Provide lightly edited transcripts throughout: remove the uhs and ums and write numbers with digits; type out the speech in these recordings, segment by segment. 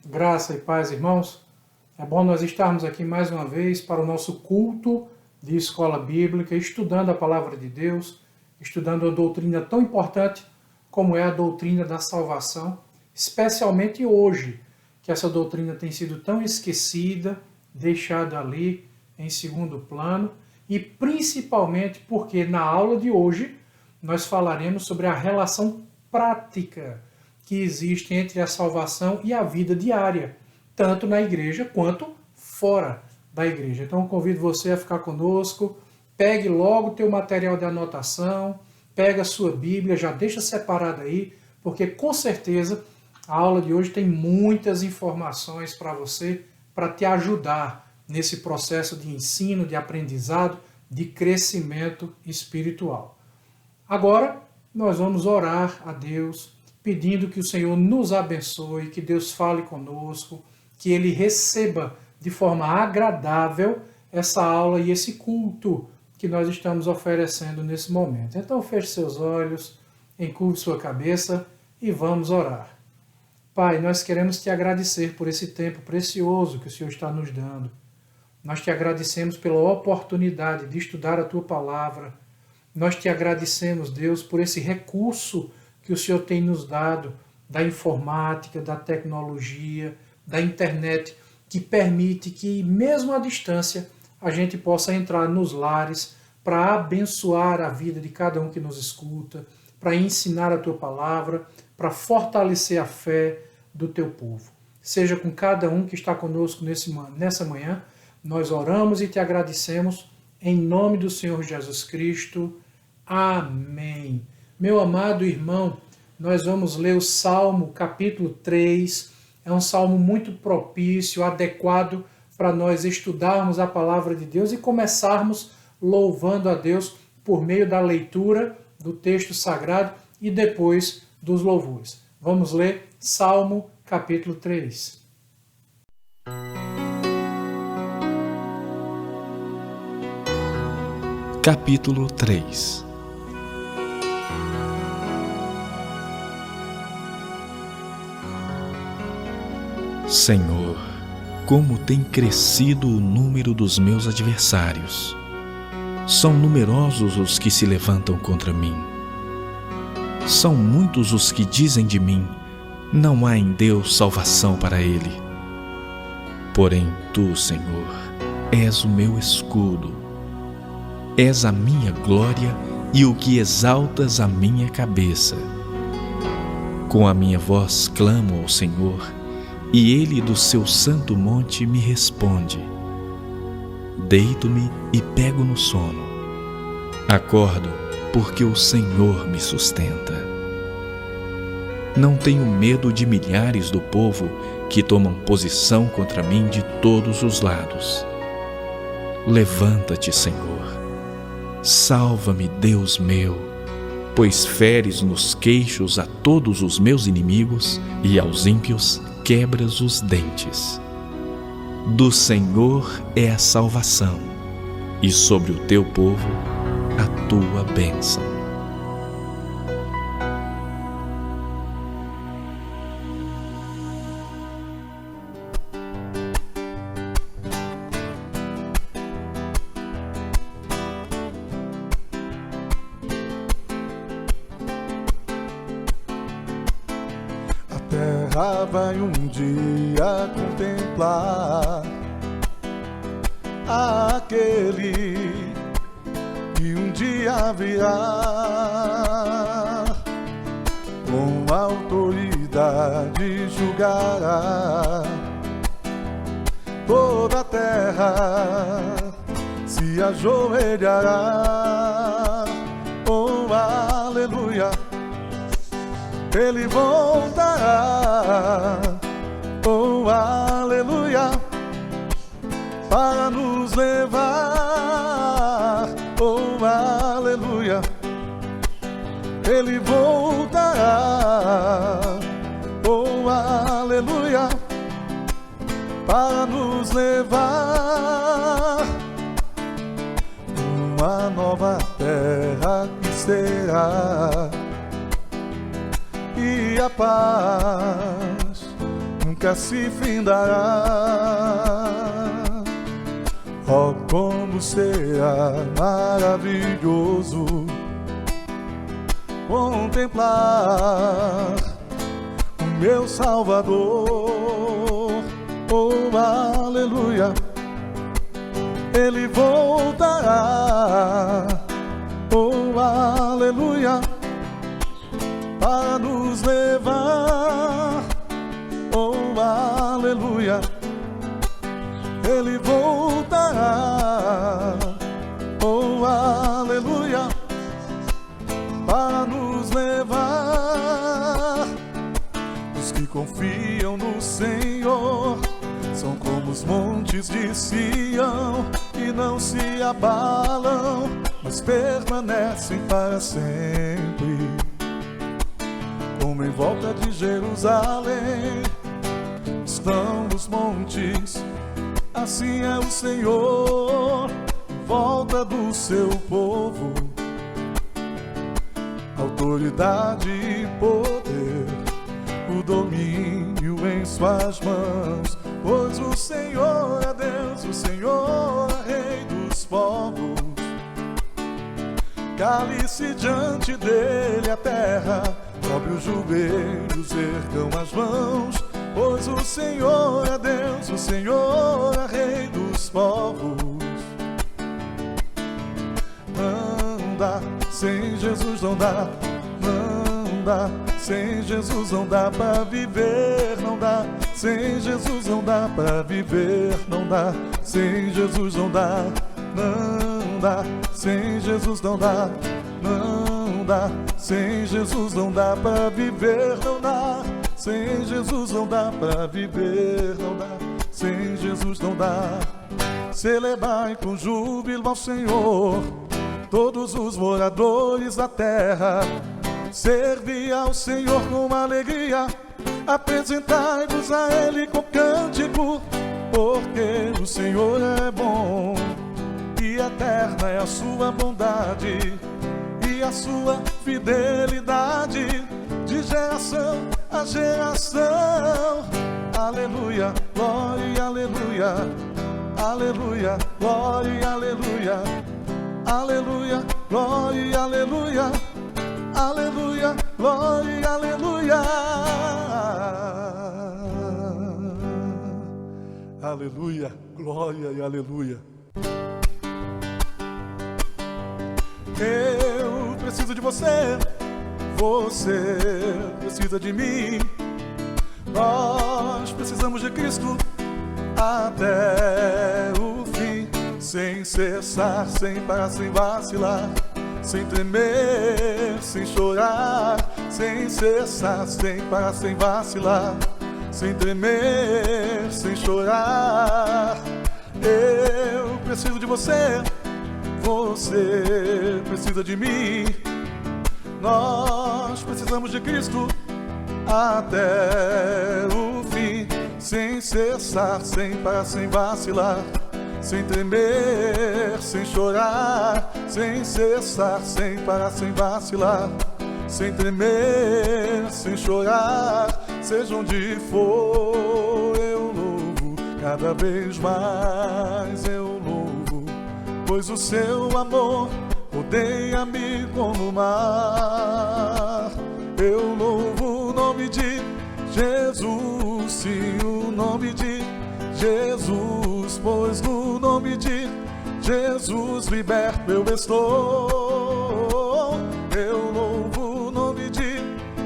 Graça e paz, irmãos. É bom nós estarmos aqui mais uma vez para o nosso culto de escola bíblica, estudando a palavra de Deus, estudando uma doutrina tão importante como é a doutrina da salvação, especialmente hoje, que essa doutrina tem sido tão esquecida, deixada ali em segundo plano, e principalmente porque na aula de hoje nós falaremos sobre a relação prática que existe entre a salvação e a vida diária, tanto na igreja quanto fora da igreja. Então eu convido você a ficar conosco, pegue logo o teu material de anotação, pega a sua Bíblia, já deixa separado aí, porque com certeza a aula de hoje tem muitas informações para você, para te ajudar nesse processo de ensino, de aprendizado, de crescimento espiritual. Agora, nós vamos orar a Deus, pedindo que o Senhor nos abençoe, que Deus fale conosco, que Ele receba de forma agradável essa aula e esse culto que nós estamos oferecendo nesse momento. Então feche seus olhos, encurve sua cabeça e vamos orar. Pai, nós queremos te agradecer por esse tempo precioso que o Senhor está nos dando. Nós te agradecemos pela oportunidade de estudar a tua palavra. Nós te agradecemos, Deus, por esse recurso que o Senhor tem nos dado, da informática, da tecnologia, da internet, que permite que, mesmo à distância, a gente possa entrar nos lares para abençoar a vida de cada um que nos escuta, para ensinar a tua palavra, para fortalecer a fé do teu povo. Seja com cada um que está conosco nessa manhã, nós oramos e te agradecemos em nome do Senhor Jesus Cristo. Amém. Meu amado irmão, nós vamos ler o Salmo capítulo 3. É um salmo muito propício, adequado para nós estudarmos a palavra de Deus e começarmos louvando a Deus por meio da leitura do texto sagrado e depois dos louvores. Vamos ler Salmo capítulo 3. Capítulo 3. Senhor, como tem crescido o número dos meus adversários. São numerosos os que se levantam contra mim. São muitos os que dizem de mim, não há em Deus salvação para ele. Porém tu, Senhor, és o meu escudo. És a minha glória e o que exaltas a minha cabeça. Com a minha voz clamo ao Senhor, e ele do seu santo monte me responde. Deito-me e pego no sono. Acordo, porque o Senhor me sustenta. Não tenho medo de milhares do povo que tomam posição contra mim de todos os lados. Levanta-te, Senhor. Salva-me, Deus meu, pois feres nos queixos a todos os meus inimigos e aos ímpios quebras os dentes. Do Senhor é a salvação, e sobre o teu povo a tua bênção. Terra vai um dia contemplar aquele que um dia virá, com autoridade julgará. Toda a terra se ajoelhará. Oh, aleluia! Ele voltará, oh aleluia, para nos levar, oh aleluia. Ele voltará, oh aleluia, para nos levar. Uma nova terra que será, e a paz nunca se findará. Oh, como será maravilhoso contemplar o meu Salvador. Oh, aleluia, Ele voltará. Oh, aleluia, para nos levar. Oh, aleluia, Ele voltará. Oh, aleluia, para nos levar. Os que confiam no Senhor são como os montes de Sião, que não se abalam, mas permanecem para sempre. Como em volta de Jerusalém estão os montes, assim é o Senhor em volta do seu povo. Autoridade e poder, o domínio em suas mãos, pois o Senhor é Deus, o Senhor é Rei dos povos. Cale-se diante dele a terra, dobre os joelhos, ergam as mãos, pois o Senhor é Deus, o Senhor é Rei dos povos. Não dá, sem Jesus não dá, não dá, sem Jesus não dá pra viver, não dá, sem Jesus não dá pra viver, não dá, sem Jesus não dá, não dá, sem Jesus não dá, não dá, sem Jesus não dá pra viver, não dá, sem Jesus não dá pra viver, não dá, sem Jesus não dá. Celebrai com júbilo ao Senhor todos os moradores da terra, servi ao Senhor com alegria, apresentai-vos a Ele com cântico, porque o Senhor é bom e eterna é a sua bondade e a sua fidelidade, de geração a geração. Aleluia, glória, aleluia, aleluia, glória, aleluia, aleluia, glória, aleluia, aleluia, glória, aleluia, aleluia, glória e aleluia. Eu preciso de você, você precisa de mim. Nós precisamos de Cristo até o fim, sem cessar, sem parar, sem vacilar, sem tremer, sem chorar, sem cessar, sem parar, sem vacilar, sem tremer, sem chorar. Eu preciso de você, você precisa de mim. Nós precisamos de Cristo até o fim, sem cessar, sem parar, sem vacilar, sem tremer, sem chorar, sem cessar, sem parar, sem vacilar, sem tremer, sem chorar. Seja onde for, eu louvo, cada vez mais eu louvo, pois o seu amor rodeia-me como o mar. Eu louvo o nome de Jesus, sim, o nome de Jesus, pois no nome de Jesus liberto eu estou. Eu louvo o nome de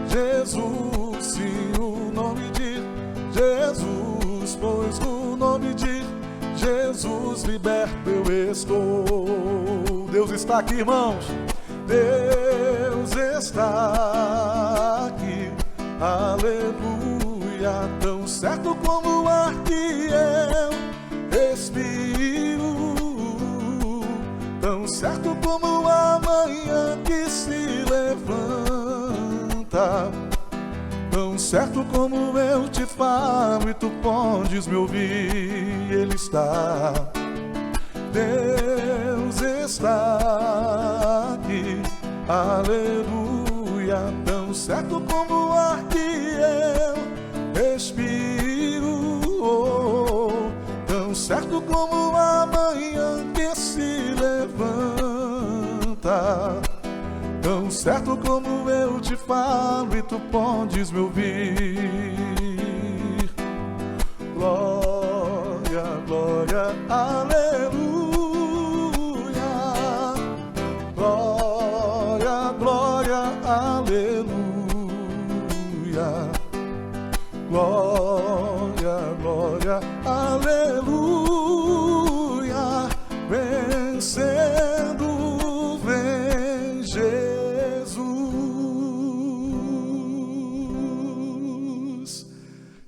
Jesus, sim, o nome de Jesus, pois no nome de Jesus liberto eu estou. Deus está aqui, irmãos, Deus está aqui, aleluia, tão certo como o ar que eu respiro, tão certo como a manhã que se levanta, tão certo como eu te falo e tu podes me ouvir. Ele está, Deus está aqui, aleluia, tão certo como o ar que eu respiro, certo como a manhã que se levanta, tão certo como eu te falo e tu podes me ouvir. Glória, glória, aleluia. Glória, glória, aleluia. Glória, glória, aleluia. Vencendo, vem Jesus.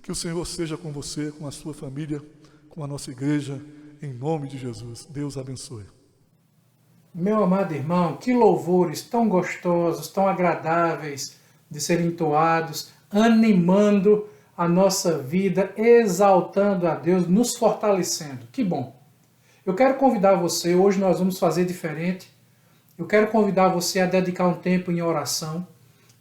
Que o Senhor seja com você, com a sua família, com a nossa igreja, em nome de Jesus. Deus abençoe. Meu amado irmão, que louvores tão gostosos, tão agradáveis de serem entoados, animando a nossa vida, exaltando a Deus, nos fortalecendo. Que bom! Eu quero convidar você, hoje nós vamos fazer diferente, eu quero convidar você a dedicar um tempo em oração.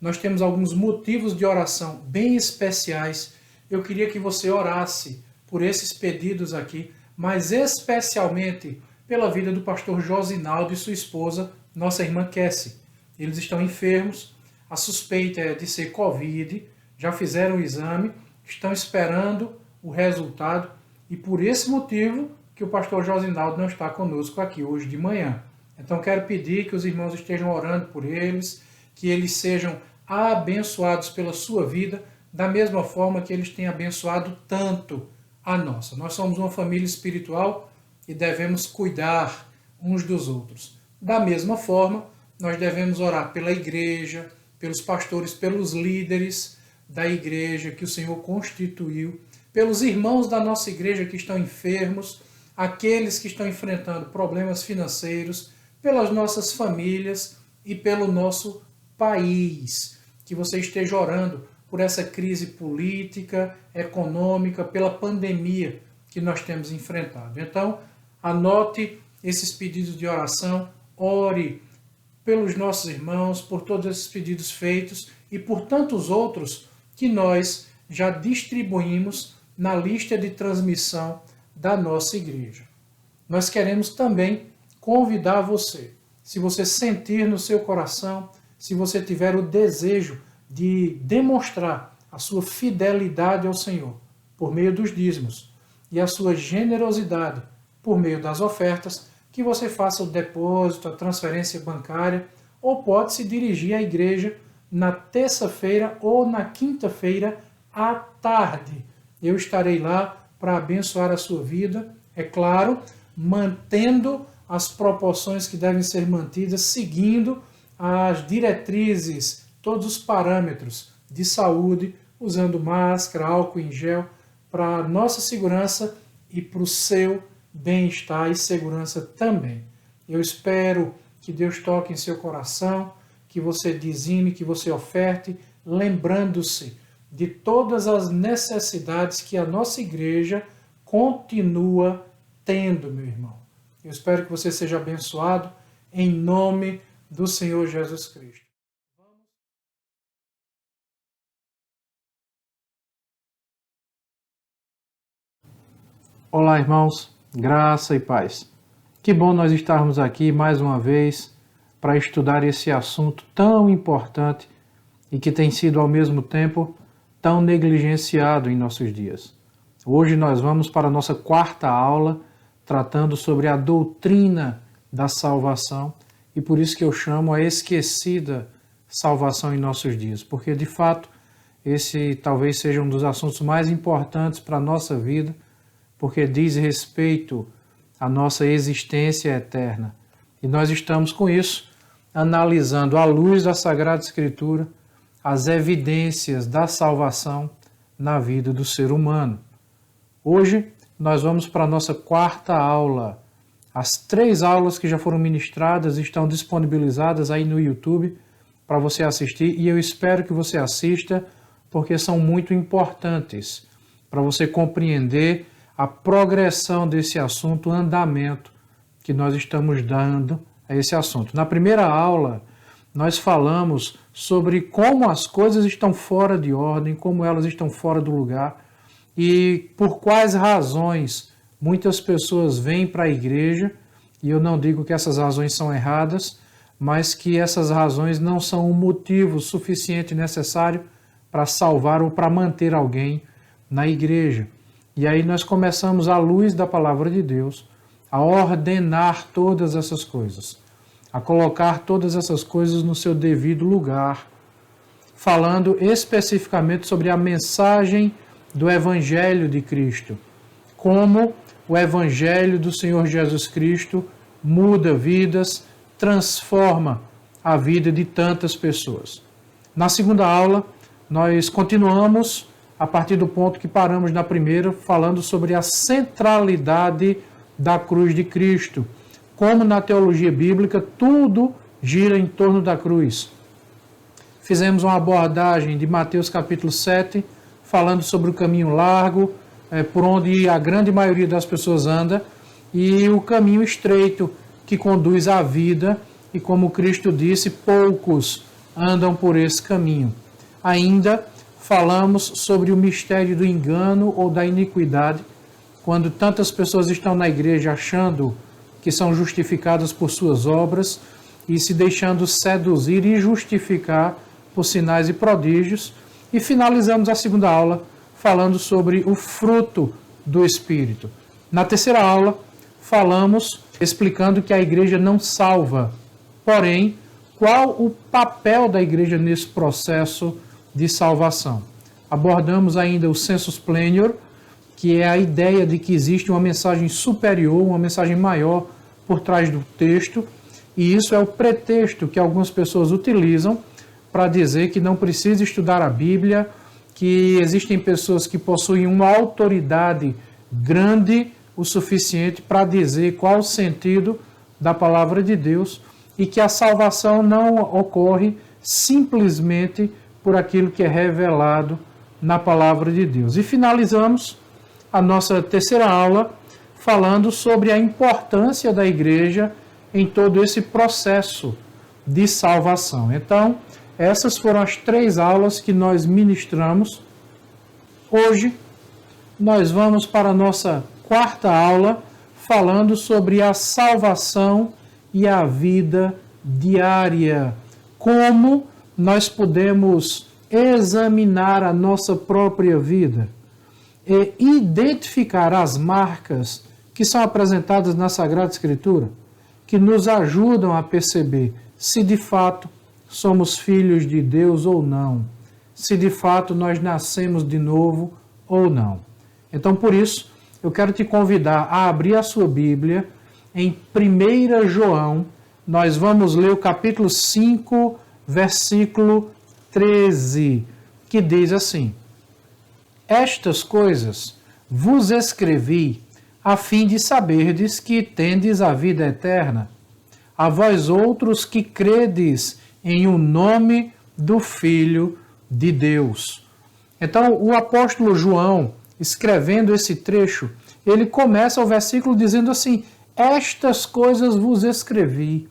Nós temos alguns motivos de oração bem especiais. Eu queria que você orasse por esses pedidos aqui, mas especialmente pela vida do pastor Josinaldo e sua esposa, nossa irmã Cassie. Eles estão enfermos, a suspeita é de ser Covid, já fizeram o exame, estão esperando o resultado e por esse motivo que o pastor Josinaldo não está conosco aqui hoje de manhã. Então quero pedir que os irmãos estejam orando por eles, que eles sejam abençoados pela sua vida, da mesma forma que eles têm abençoado tanto a nossa. Nós somos uma família espiritual e devemos cuidar uns dos outros. Da mesma forma, nós devemos orar pela igreja, pelos pastores, pelos líderes da igreja que o Senhor constituiu, pelos irmãos da nossa igreja que estão enfermos, aqueles que estão enfrentando problemas financeiros, pelas nossas famílias e pelo nosso país. Que você esteja orando por essa crise política, econômica, pela pandemia que nós temos enfrentado. Então, anote esses pedidos de oração, ore pelos nossos irmãos, por todos esses pedidos feitos e por tantos outros que nós já distribuímos na lista de transmissão da nossa igreja. Nós queremos também convidar você, se você sentir no seu coração, se você tiver o desejo de demonstrar a sua fidelidade ao Senhor por meio dos dízimos e a sua generosidade por meio das ofertas, que você faça o depósito, a transferência bancária, ou pode se dirigir à igreja na terça-feira ou na quinta-feira à tarde. Eu estarei lá para abençoar a sua vida, é claro, mantendo as proporções que devem ser mantidas, seguindo as diretrizes, todos os parâmetros de saúde, usando máscara, álcool em gel, para a nossa segurança e para o seu bem-estar e segurança também. Eu espero que Deus toque em seu coração, que você dizime, que você oferte, lembrando-se de todas as necessidades que a nossa igreja continua tendo, meu irmão. Eu espero que você seja abençoado em nome do Senhor Jesus Cristo. Olá, irmãos, graça e paz. Que bom nós estarmos aqui mais uma vez para estudar esse assunto tão importante e que tem sido ao mesmo tempo tão negligenciado em nossos dias. Hoje nós vamos para a nossa quarta aula tratando sobre a doutrina da salvação e por isso que eu chamo a esquecida salvação em nossos dias, porque de fato esse talvez seja um dos assuntos mais importantes para a nossa vida, porque diz respeito à nossa existência eterna. E nós estamos com isso analisando à luz da Sagrada Escritura as evidências da salvação na vida do ser humano. Hoje nós vamos para a nossa quarta aula. As 3 aulas que já foram ministradas estão disponibilizadas aí no YouTube para você assistir e eu espero que você assista porque são muito importantes para você compreender a progressão desse assunto, o andamento que nós estamos dando a esse assunto. Na primeira aula, nós falamos sobre como as coisas estão fora de ordem, como elas estão fora do lugar e por quais razões muitas pessoas vêm para a igreja, e eu não digo que essas razões são erradas, mas que essas razões não são um motivo suficiente necessário para salvar ou para manter alguém na igreja. E aí nós começamos, à luz da palavra de Deus, a ordenar todas essas coisas, a colocar todas essas coisas no seu devido lugar, falando especificamente sobre a mensagem do Evangelho de Cristo, como o Evangelho do Senhor Jesus Cristo muda vidas, transforma a vida de tantas pessoas. Na segunda aula, nós continuamos a partir do ponto que paramos na primeira, falando sobre a centralidade da cruz de Cristo. Como na teologia bíblica, tudo gira em torno da cruz. Fizemos uma abordagem de Mateus capítulo 7, falando sobre o caminho largo, por onde a grande maioria das pessoas anda, e o caminho estreito, que conduz à vida, e como Cristo disse, poucos andam por esse caminho. Ainda falamos sobre o mistério do engano ou da iniquidade, quando tantas pessoas estão na igreja achando que são justificadas por suas obras e se deixando seduzir e justificar por sinais e prodígios. E finalizamos a segunda aula falando sobre o fruto do Espírito. Na terceira aula, falamos explicando que a igreja não salva, porém, qual o papel da igreja nesse processo de salvação. Abordamos ainda o sensus plenior, que é a ideia de que existe uma mensagem superior, uma mensagem maior por trás do texto, e isso é o pretexto que algumas pessoas utilizam para dizer que não precisa estudar a Bíblia, que existem pessoas que possuem uma autoridade grande o suficiente para dizer qual o sentido da palavra de Deus e que a salvação não ocorre simplesmente por aquilo que é revelado na palavra de Deus. E finalizamos a nossa terceira aula falando sobre a importância da igreja em todo esse processo de salvação. Então, essas foram as 3 aulas que nós ministramos. Hoje, nós vamos para a nossa 4ª aula, falando sobre a salvação e a vida diária. Como nós podemos examinar a nossa própria vida e identificar as marcas que são apresentadas na Sagrada Escritura, que nos ajudam a perceber se de fato somos filhos de Deus ou não, se de fato nós nascemos de novo ou não. Então, por isso, eu quero te convidar a abrir a sua Bíblia em 1 João. Nós vamos ler o capítulo 5, versículo 13, que diz assim: Estas coisas vos escrevi a fim de saberdes que tendes a vida eterna, a vós outros que credes em o nome do Filho de Deus. Então, o apóstolo João, escrevendo esse trecho, ele começa o versículo dizendo assim: Estas coisas vos escrevi.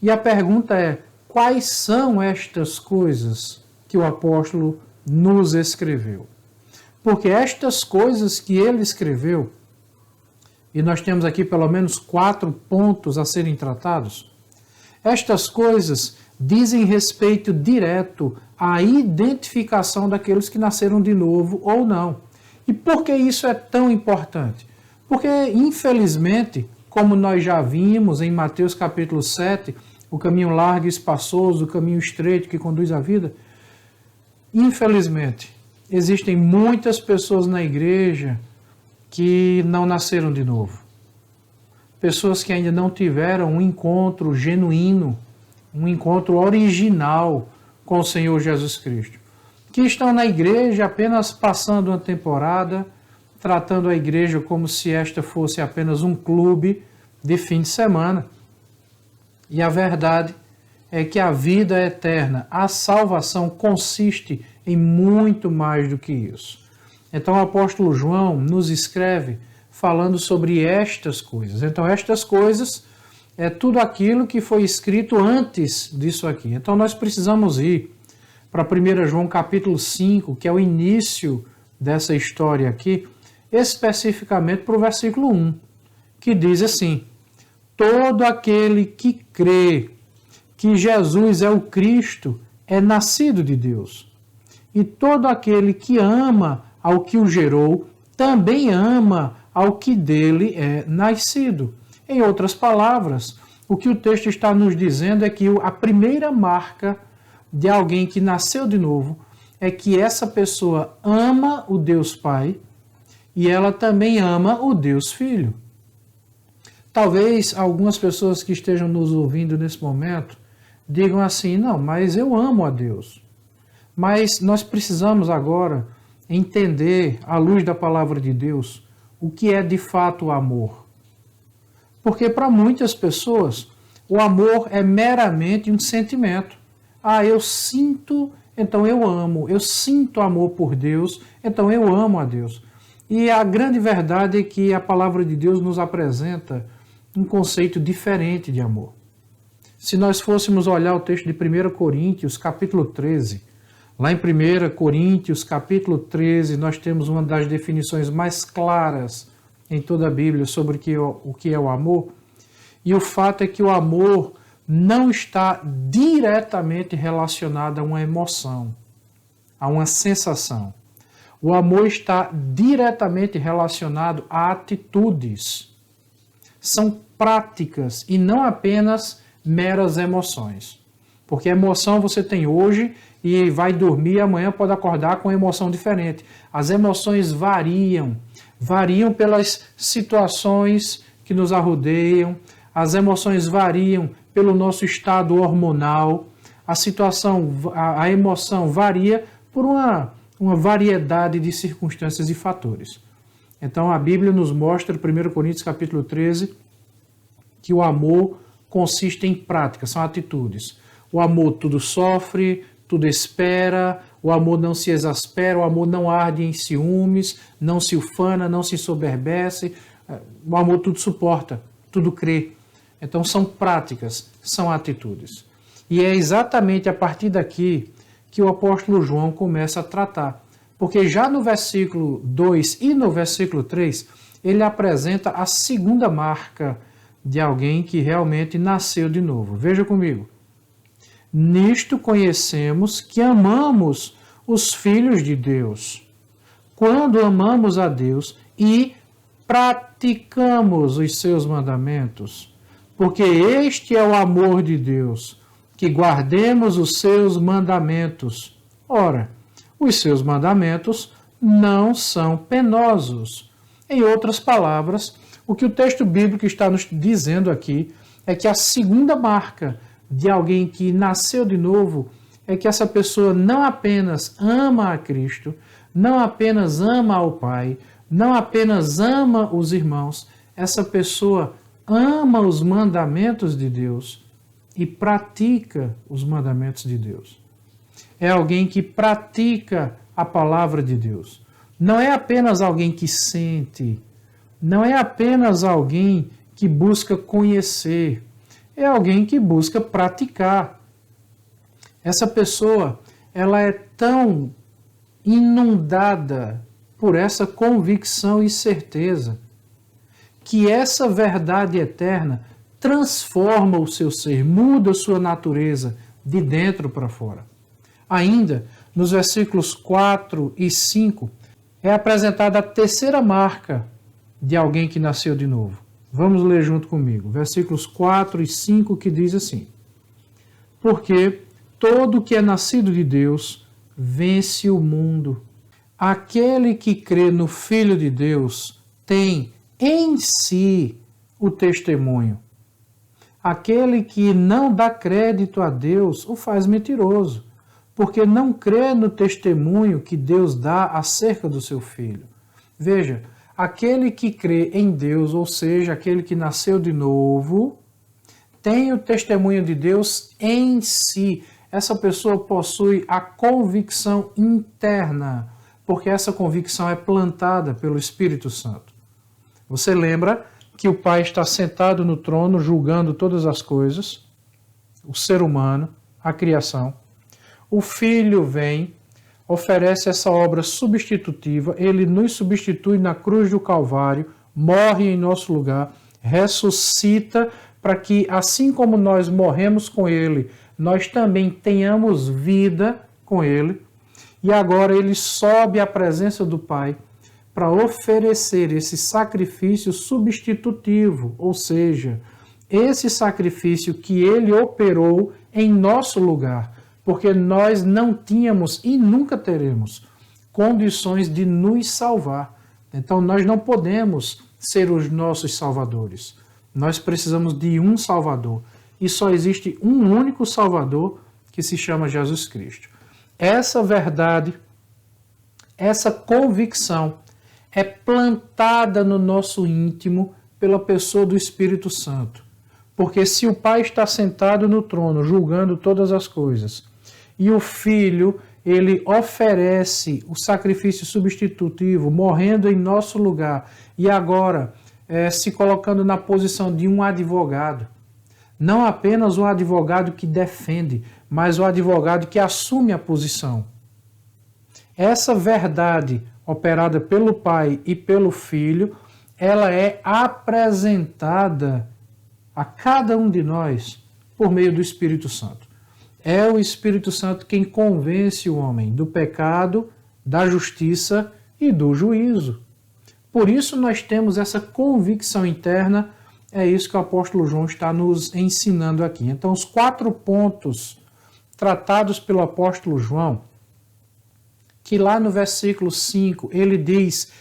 E a pergunta é: quais são estas coisas que o apóstolo nos escreveu? Porque estas coisas que ele escreveu, e nós temos aqui pelo menos 4 pontos a serem tratados, estas coisas dizem respeito direto à identificação daqueles que nasceram de novo ou não. E por que isso é tão importante? Porque, infelizmente, como nós já vimos em Mateus capítulo 7, o caminho largo e espaçoso, o caminho estreito que conduz à vida, infelizmente, existem muitas pessoas na igreja que não nasceram de novo. Pessoas que ainda não tiveram um encontro genuíno, um encontro original com o Senhor Jesus Cristo. Que estão na igreja apenas passando uma temporada, tratando a igreja como se esta fosse apenas um clube de fim de semana. E a verdade é que a vida eterna, a salvação, consiste em muito mais do que isso. Então o apóstolo João nos escreve falando sobre estas coisas. Então estas coisas é tudo aquilo que foi escrito antes disso aqui. Então nós precisamos ir para 1 João capítulo 5, que é o início dessa história aqui, especificamente para o versículo 1, que diz assim: todo aquele que crê que Jesus é o Cristo é nascido de Deus. E todo aquele que ama ao que o gerou também ama ao que dele é nascido. Em outras palavras, o que o texto está nos dizendo é que a primeira marca de alguém que nasceu de novo é que essa pessoa ama o Deus Pai e ela também ama o Deus Filho. Talvez algumas pessoas que estejam nos ouvindo nesse momento digam assim: não, mas eu amo a Deus. Mas nós precisamos agora entender, à luz da palavra de Deus, o que é de fato o amor. Porque para muitas pessoas, o amor é meramente um sentimento. Ah, eu sinto, então eu amo. Eu sinto amor por Deus, então eu amo a Deus. E a grande verdade é que a palavra de Deus nos apresenta um conceito diferente de amor. Se nós fôssemos olhar o texto de 1 Coríntios, capítulo 13, lá em 1 Coríntios, capítulo 13, nós temos uma das definições mais claras em toda a Bíblia sobre o que é o amor. E o fato é que o amor não está diretamente relacionado a uma emoção, a uma sensação. O amor está diretamente relacionado a atitudes. São práticas e não apenas meras emoções. Porque emoção você tem hoje e vai dormir e amanhã pode acordar com emoção diferente. As emoções variam pelas situações que nos arrodeiam, as emoções variam pelo nosso estado hormonal, a emoção varia por uma variedade de circunstâncias e fatores. Então a Bíblia nos mostra, 1 Coríntios capítulo 13, que o amor consiste em práticas, são atitudes. O amor tudo sofre, tudo espera, o amor não se exaspera, o amor não arde em ciúmes, não se ufana, não se soberbece, o amor tudo suporta, tudo crê. Então são práticas, são atitudes. E é exatamente a partir daqui que o apóstolo João começa a tratar. Porque já no versículo 2 e no versículo 3, ele apresenta a segunda marca de alguém que realmente nasceu de novo. Veja comigo. Nisto conhecemos que amamos os filhos de Deus, quando amamos a Deus e praticamos os seus mandamentos. Porque este é o amor de Deus, que guardemos os seus mandamentos. Ora, os seus mandamentos não são penosos. Em outras palavras, o que o texto bíblico está nos dizendo aqui é que a segunda marca de alguém que nasceu de novo é que essa pessoa não apenas ama a Cristo, não apenas ama ao Pai, não apenas ama os irmãos, essa pessoa ama os mandamentos de Deus e pratica os mandamentos de Deus. É alguém que pratica a palavra de Deus. Não é apenas alguém que sente, não é apenas alguém que busca conhecer, é alguém que busca praticar. Essa pessoa, ela é tão inundada por essa convicção e certeza que essa verdade eterna transforma o seu ser, muda a sua natureza de dentro para fora. Ainda, nos versículos 4 e 5, é apresentada a terceira marca de alguém que nasceu de novo. Vamos ler junto comigo. Versículos 4 e 5 que diz assim: porque todo que é nascido de Deus vence o mundo. Aquele que crê no Filho de Deus tem em si o testemunho. Aquele que não dá crédito a Deus o faz mentiroso, porque não crê no testemunho que Deus dá acerca do seu Filho. Veja, aquele que crê em Deus, ou seja, aquele que nasceu de novo, tem o testemunho de Deus em si. Essa pessoa possui a convicção interna, porque essa convicção é plantada pelo Espírito Santo. Você lembra que o Pai está sentado no trono julgando todas as coisas, o ser humano, a criação. O Filho vem, oferece essa obra substitutiva, ele nos substitui na cruz do Calvário, morre em nosso lugar, ressuscita para que, assim como nós morremos com ele, nós também tenhamos vida com ele. E agora ele sobe à presença do Pai para oferecer esse sacrifício substitutivo, ou seja, esse sacrifício que ele operou em nosso lugar, porque nós não tínhamos e nunca teremos condições de nos salvar. Então nós não podemos ser os nossos salvadores. Nós precisamos de um Salvador. E só existe um único Salvador, que se chama Jesus Cristo. Essa verdade, essa convicção é plantada no nosso íntimo pela pessoa do Espírito Santo. Porque se o Pai está sentado no trono, julgando todas as coisas, e o Filho, ele oferece o sacrifício substitutivo, morrendo em nosso lugar, e agora se colocando na posição de um advogado. Não apenas um advogado que defende, mas o advogado que assume a posição. Essa verdade operada pelo Pai e pelo Filho, ela é apresentada a cada um de nós por meio do Espírito Santo. É o Espírito Santo quem convence o homem do pecado, da justiça e do juízo. Por isso nós temos essa convicção interna, é isso que o apóstolo João está nos ensinando aqui. Então, os 4 pontos tratados pelo apóstolo João, que lá no versículo 5 ele diz,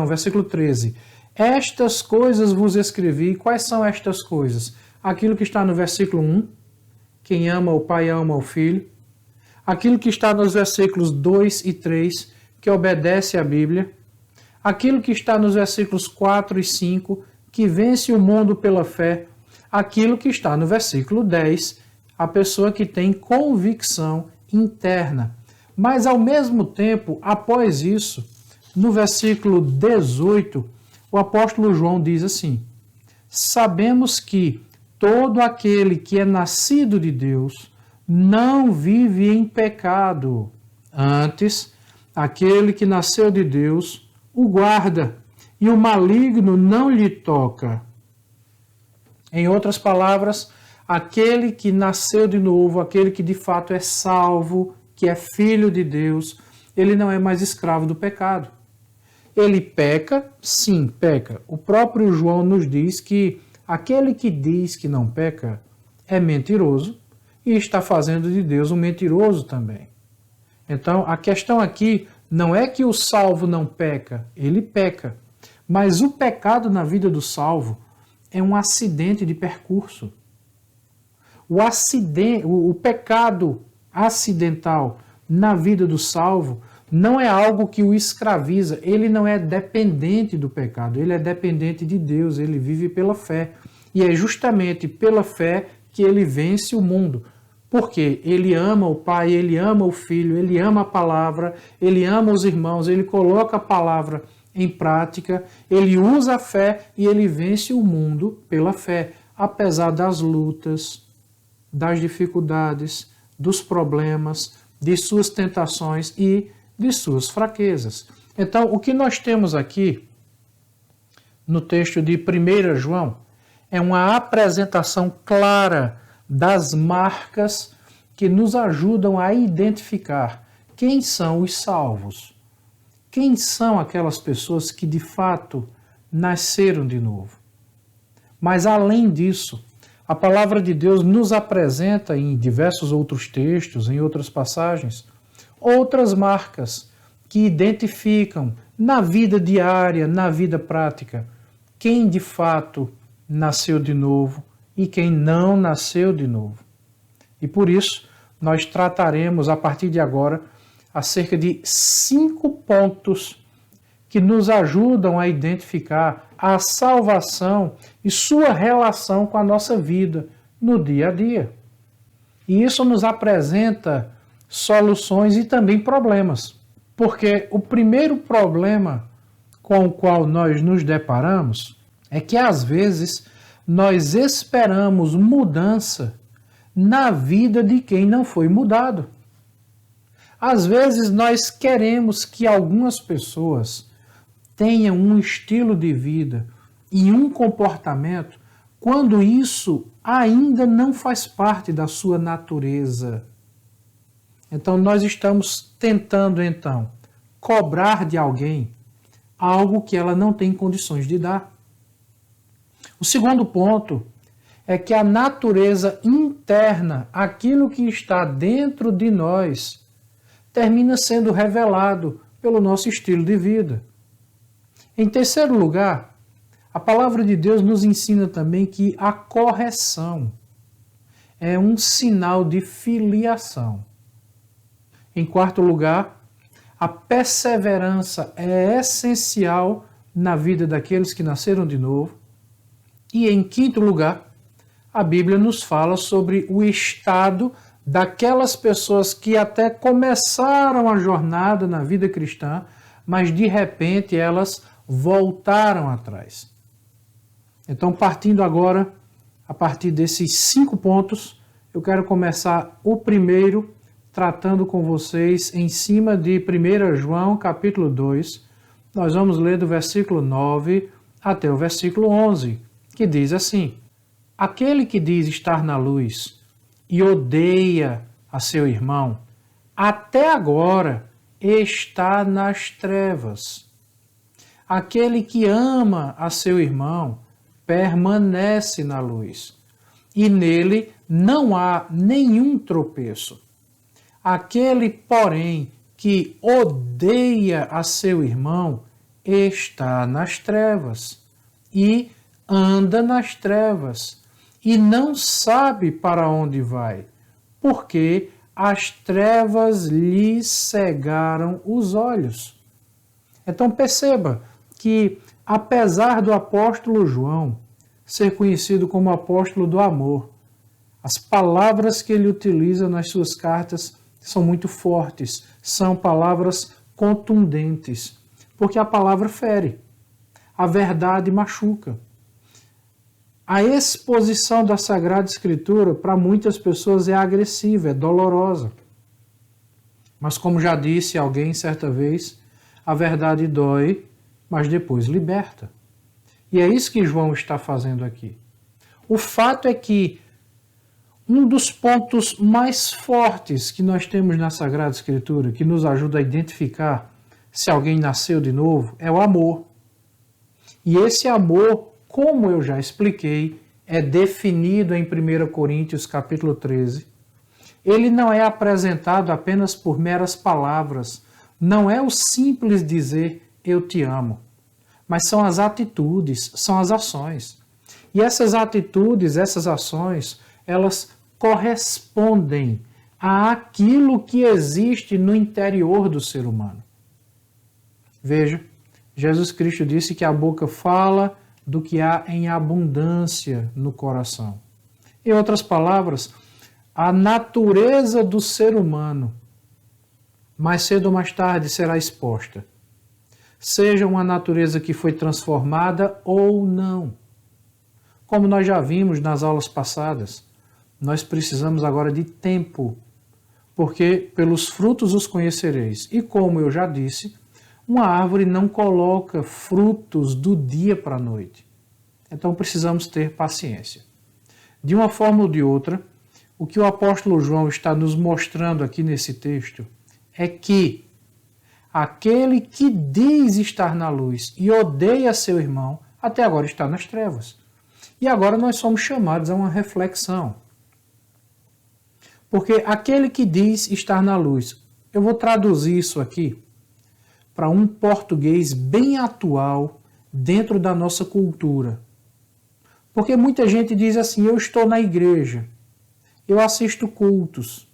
versículo 13, estas coisas vos escrevi. Quais são estas coisas? Aquilo que está no versículo 1, quem ama o Pai ama o Filho. Aquilo que está nos versículos 2 e 3, que obedece à Bíblia. Aquilo que está nos versículos 4 e 5, que vence o mundo pela fé. Aquilo que está no versículo 10, a pessoa que tem convicção interna. Mas, ao mesmo tempo, após isso, no versículo 18, o apóstolo João diz assim, sabemos que todo aquele que é nascido de Deus não vive em pecado. Antes, aquele que nasceu de Deus o guarda, e o maligno não lhe toca. Em outras palavras, aquele que nasceu de novo, aquele que de fato é salvo, que é filho de Deus, ele não é mais escravo do pecado. Ele peca? Sim, peca. O próprio João nos diz que aquele que diz que não peca é mentiroso e está fazendo de Deus um mentiroso também. Então, a questão aqui não é que o salvo não peca, ele peca. Mas o pecado na vida do salvo é um acidente de percurso. O pecado acidental na vida do salvo não é algo que o escraviza, ele não é dependente do pecado, ele é dependente de Deus, ele vive pela fé. E é justamente pela fé que ele vence o mundo. Porque ele ama o Pai, ele ama o Filho, ele ama a palavra, ele ama os irmãos, ele coloca a palavra em prática, ele usa a fé e ele vence o mundo pela fé, apesar das lutas, das dificuldades, dos problemas, de suas tentações e de suas fraquezas. Então, o que nós temos aqui no texto de 1 João é uma apresentação clara das marcas que nos ajudam a identificar quem são os salvos. Quem são aquelas pessoas que de fato nasceram de novo. Mas além disso, a palavra de Deus nos apresenta em diversos outros textos, em outras passagens, outras marcas que identificam na vida diária, na vida prática, quem de fato nasceu de novo e quem não nasceu de novo. E por isso, nós trataremos a partir de agora acerca de 5 pontos que nos ajudam a identificar a salvação e sua relação com a nossa vida no dia a dia. E isso nos apresenta soluções e também problemas. Porque o primeiro problema com o qual nós nos deparamos é que às vezes nós esperamos mudança na vida de quem não foi mudado. Às vezes nós queremos que algumas pessoas tenham um estilo de vida e um comportamento quando isso ainda não faz parte da sua natureza. Então nós estamos tentando cobrar de alguém algo que ela não tem condições de dar. O segundo ponto é que a natureza interna, aquilo que está dentro de nós, termina sendo revelado pelo nosso estilo de vida. Em terceiro lugar, a palavra de Deus nos ensina também que a correção é um sinal de filiação. Em quarto lugar, a perseverança é essencial na vida daqueles que nasceram de novo. E em quinto lugar, a Bíblia nos fala sobre o estado daquelas pessoas que até começaram a jornada na vida cristã, mas de repente elas voltaram atrás. Então, partindo agora, a partir desses 5 pontos, eu quero começar o primeiro, tratando com vocês em cima de 1 João, capítulo 2. Nós vamos ler do versículo 9 até o versículo 11, que diz assim: aquele que diz estar na luz e odeia a seu irmão, até agora está nas trevas. Aquele que ama a seu irmão permanece na luz, e nele não há nenhum tropeço. Aquele, porém, que odeia a seu irmão está nas trevas e anda nas trevas e não sabe para onde vai, porque as trevas lhe cegaram os olhos. Então perceba que, apesar do apóstolo João ser conhecido como apóstolo do amor, as palavras que ele utiliza nas suas cartas são muito fortes, são palavras contundentes, porque a palavra fere, a verdade machuca. A exposição da Sagrada Escritura para muitas pessoas é agressiva, é dolorosa. Mas como já disse alguém certa vez, a verdade dói, mas depois liberta. E é isso que João está fazendo aqui. O fato é que um dos pontos mais fortes que nós temos na Sagrada Escritura, que nos ajuda a identificar se alguém nasceu de novo, é o amor. E esse amor, como eu já expliquei, é definido em 1 Coríntios capítulo 13. Ele não é apresentado apenas por meras palavras, não é o simples dizer eu te amo, mas são as atitudes, são as ações. E essas atitudes, essas ações, elas correspondem àquilo que existe no interior do ser humano. Veja, Jesus Cristo disse que a boca fala do que há em abundância no coração. Em outras palavras, a natureza do ser humano, mais cedo ou mais tarde, será exposta. Seja uma natureza que foi transformada ou não. Como nós já vimos nas aulas passadas, nós precisamos agora de tempo, porque pelos frutos os conhecereis. E como eu já disse, uma árvore não coloca frutos do dia para a noite. Então precisamos ter paciência. De uma forma ou de outra, o que o apóstolo João está nos mostrando aqui nesse texto é que aquele que diz estar na luz e odeia seu irmão, até agora está nas trevas. E agora nós somos chamados a uma reflexão. Porque aquele que diz estar na luz, eu vou traduzir isso aqui para um português bem atual dentro da nossa cultura. Porque muita gente diz assim, eu estou na igreja, eu assisto cultos,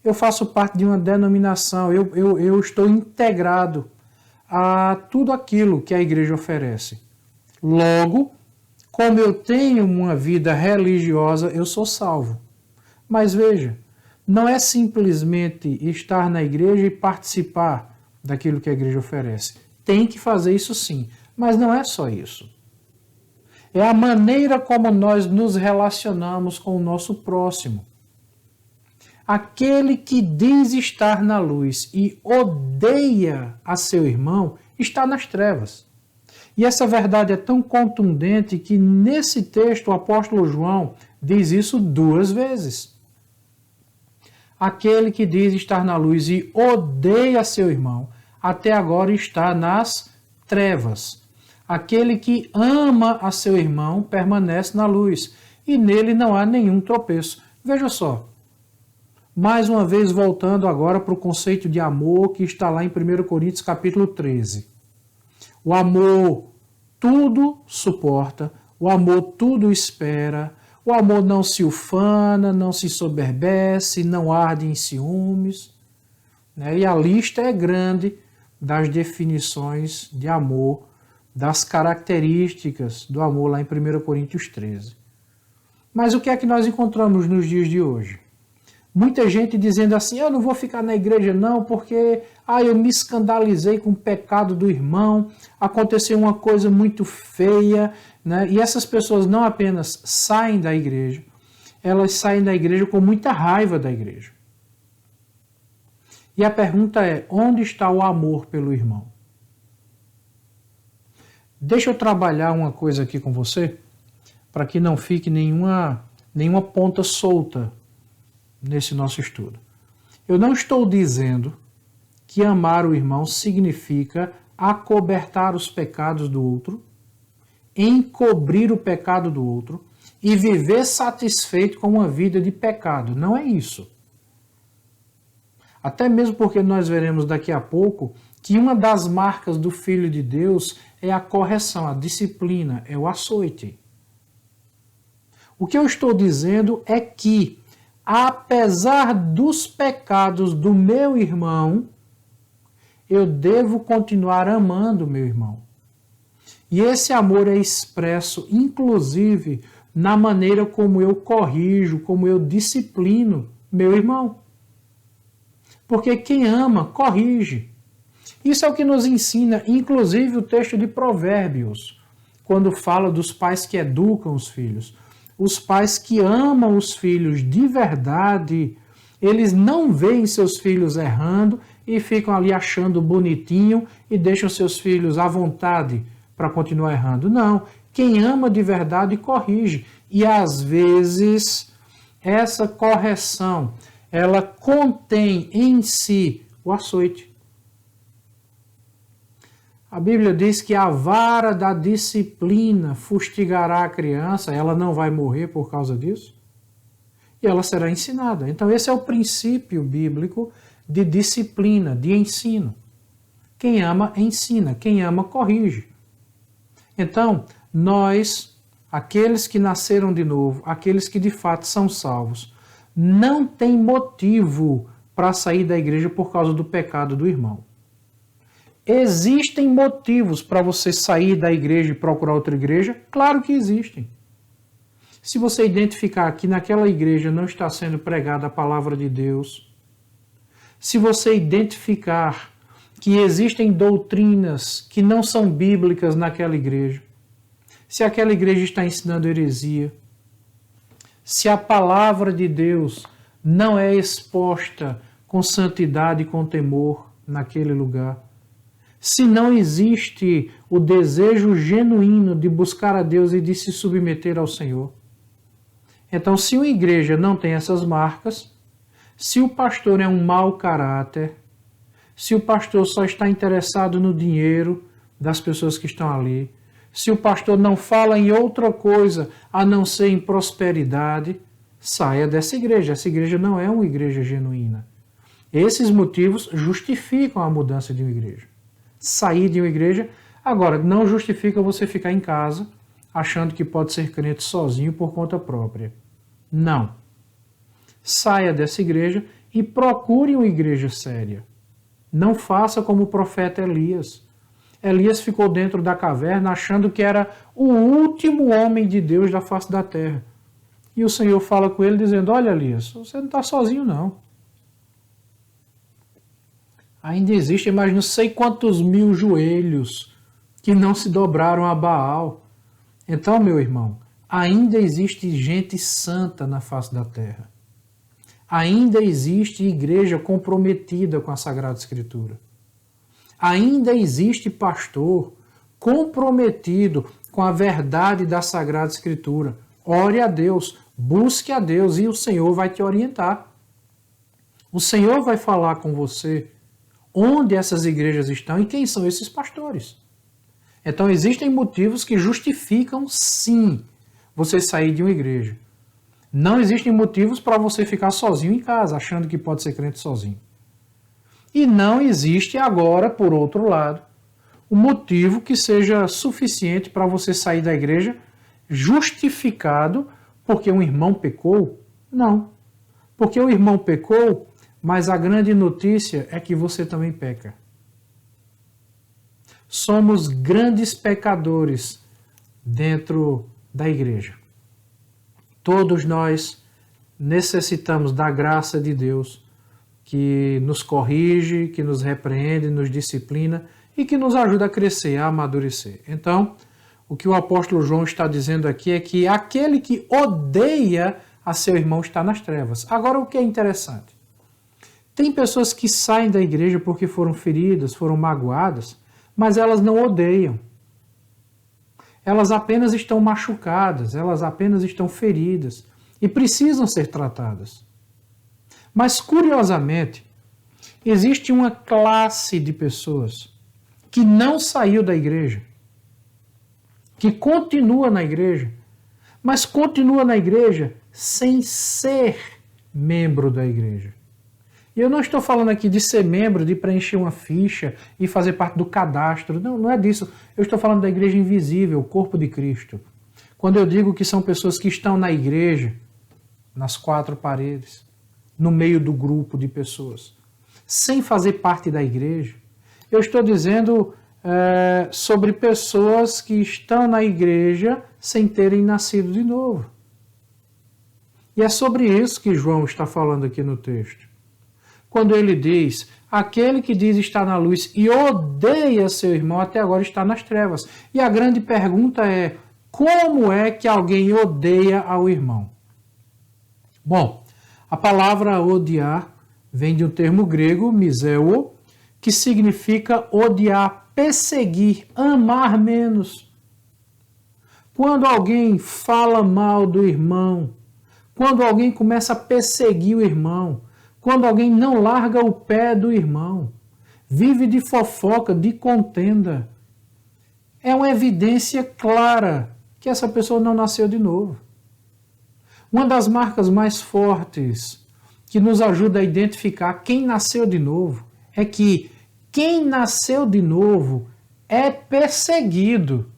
eu faço parte de uma denominação, eu estou integrado a tudo aquilo que a igreja oferece. Logo, como eu tenho uma vida religiosa, eu sou salvo. Mas veja, não é simplesmente estar na igreja e participar daquilo que a igreja oferece. Tem que fazer isso sim, mas não é só isso. É a maneira como nós nos relacionamos com o nosso próximo. Aquele que diz estar na luz e odeia a seu irmão está nas trevas. E essa verdade é tão contundente que nesse texto o apóstolo João diz isso 2 vezes. Aquele que diz estar na luz e odeia seu irmão, até agora está nas trevas. Aquele que ama a seu irmão permanece na luz, e nele não há nenhum tropeço. Veja só, mais uma vez voltando agora para o conceito de amor que está lá em 1 Coríntios capítulo 13. O amor tudo suporta, o amor tudo espera, o amor não se ufana, não se soberbece, não arde em ciúmes. E a lista é grande das definições de amor, das características do amor lá em 1 Coríntios 13. Mas o que é que nós encontramos nos dias de hoje? Muita gente dizendo assim, eu não vou ficar na igreja não, porque eu me escandalizei com o pecado do irmão, aconteceu uma coisa muito feia, né? E essas pessoas não apenas saem da igreja, elas saem da igreja com muita raiva da igreja. E a pergunta é, onde está o amor pelo irmão? Deixa eu trabalhar uma coisa aqui com você, para que não fique nenhuma ponta solta nesse nosso estudo. Eu não estou dizendo que amar o irmão significa acobertar os pecados do outro, encobrir o pecado do outro e viver satisfeito com uma vida de pecado. Não é isso. Até mesmo porque nós veremos daqui a pouco que uma das marcas do Filho de Deus é a correção, a disciplina, é o açoite. O que eu estou dizendo é que, apesar dos pecados do meu irmão, eu devo continuar amando meu irmão. E esse amor é expresso, inclusive, na maneira como eu corrijo, como eu disciplino meu irmão. Porque quem ama, corrige. Isso é o que nos ensina, inclusive, o texto de Provérbios, quando fala dos pais que educam os filhos. Os pais que amam os filhos de verdade, eles não veem seus filhos errando e ficam ali achando bonitinho e deixam seus filhos à vontade para continuar errando. Não, quem ama de verdade corrige. E às vezes essa correção, ela contém em si o açoite. A Bíblia diz que a vara da disciplina fustigará a criança, ela não vai morrer por causa disso, e ela será ensinada. Então esse é o princípio bíblico de disciplina, de ensino. Quem ama, ensina. Quem ama, corrige. Então, nós, aqueles que nasceram de novo, aqueles que de fato são salvos, não tem motivo para sair da igreja por causa do pecado do irmão. Existem motivos para você sair da igreja e procurar outra igreja? Claro que existem. Se você identificar que naquela igreja não está sendo pregada a palavra de Deus, se você identificar que existem doutrinas que não são bíblicas naquela igreja, se aquela igreja está ensinando heresia, se a palavra de Deus não é exposta com santidade e com temor naquele lugar, se não existe o desejo genuíno de buscar a Deus e de se submeter ao Senhor. Então, se uma igreja não tem essas marcas, se o pastor é um mau caráter, se o pastor só está interessado no dinheiro das pessoas que estão ali, se o pastor não fala em outra coisa a não ser em prosperidade, saia dessa igreja. Essa igreja não é uma igreja genuína. Esses motivos justificam a mudança de uma igreja. Sair de uma igreja, agora, não justifica você ficar em casa achando que pode ser crente sozinho por conta própria. Não. Saia dessa igreja e procure uma igreja séria. Não faça como o profeta Elias. Elias ficou dentro da caverna achando que era o último homem de Deus da face da terra. E o Senhor fala com ele dizendo, olha Elias, você não está sozinho não. Ainda existem mais não sei quantos mil joelhos que não se dobraram a Baal. Então, meu irmão, ainda existe gente santa na face da terra. Ainda existe igreja comprometida com a Sagrada Escritura. Ainda existe pastor comprometido com a verdade da Sagrada Escritura. Ore a Deus, busque a Deus e o Senhor vai te orientar. O Senhor vai falar com você onde essas igrejas estão e quem são esses pastores. Então existem motivos que justificam, sim, você sair de uma igreja. Não existem motivos para você ficar sozinho em casa, achando que pode ser crente sozinho. E não existe agora, por outro lado, um motivo que seja suficiente para você sair da igreja justificado porque um irmão pecou. Não. Porque o irmão pecou, mas a grande notícia é que você também peca. Somos grandes pecadores dentro da igreja. Todos nós necessitamos da graça de Deus, que nos corrige, que nos repreende, nos disciplina e que nos ajuda a crescer, a amadurecer. Então, o que o apóstolo João está dizendo aqui é que aquele que odeia a seu irmão está nas trevas. Agora, o que é interessante? Tem pessoas que saem da igreja porque foram feridas, foram magoadas, mas elas não odeiam. Elas apenas estão machucadas, elas apenas estão feridas e precisam ser tratadas. Mas, curiosamente, existe uma classe de pessoas que não saiu da igreja, que continua na igreja, mas continua na igreja sem ser membro da igreja. E eu não estou falando aqui de ser membro, de preencher uma ficha e fazer parte do cadastro. Não, não é disso. Eu estou falando da igreja invisível, o corpo de Cristo. Quando eu digo que são pessoas que estão na igreja, nas quatro paredes, no meio do grupo de pessoas, sem fazer parte da igreja, eu estou dizendo sobre pessoas que estão na igreja sem terem nascido de novo. E é sobre isso que João está falando aqui no texto. Quando ele diz, aquele que diz estar na luz e odeia seu irmão, até agora está nas trevas. E a grande pergunta é, como é que alguém odeia ao irmão? Bom, a palavra odiar vem de um termo grego, miseo, que significa odiar, perseguir, amar menos. Quando alguém fala mal do irmão, quando alguém começa a perseguir o irmão, quando alguém não larga o pé do irmão, vive de fofoca, de contenda, é uma evidência clara que essa pessoa não nasceu de novo. Uma das marcas mais fortes que nos ajuda a identificar quem nasceu de novo é que quem nasceu de novo é perseguido.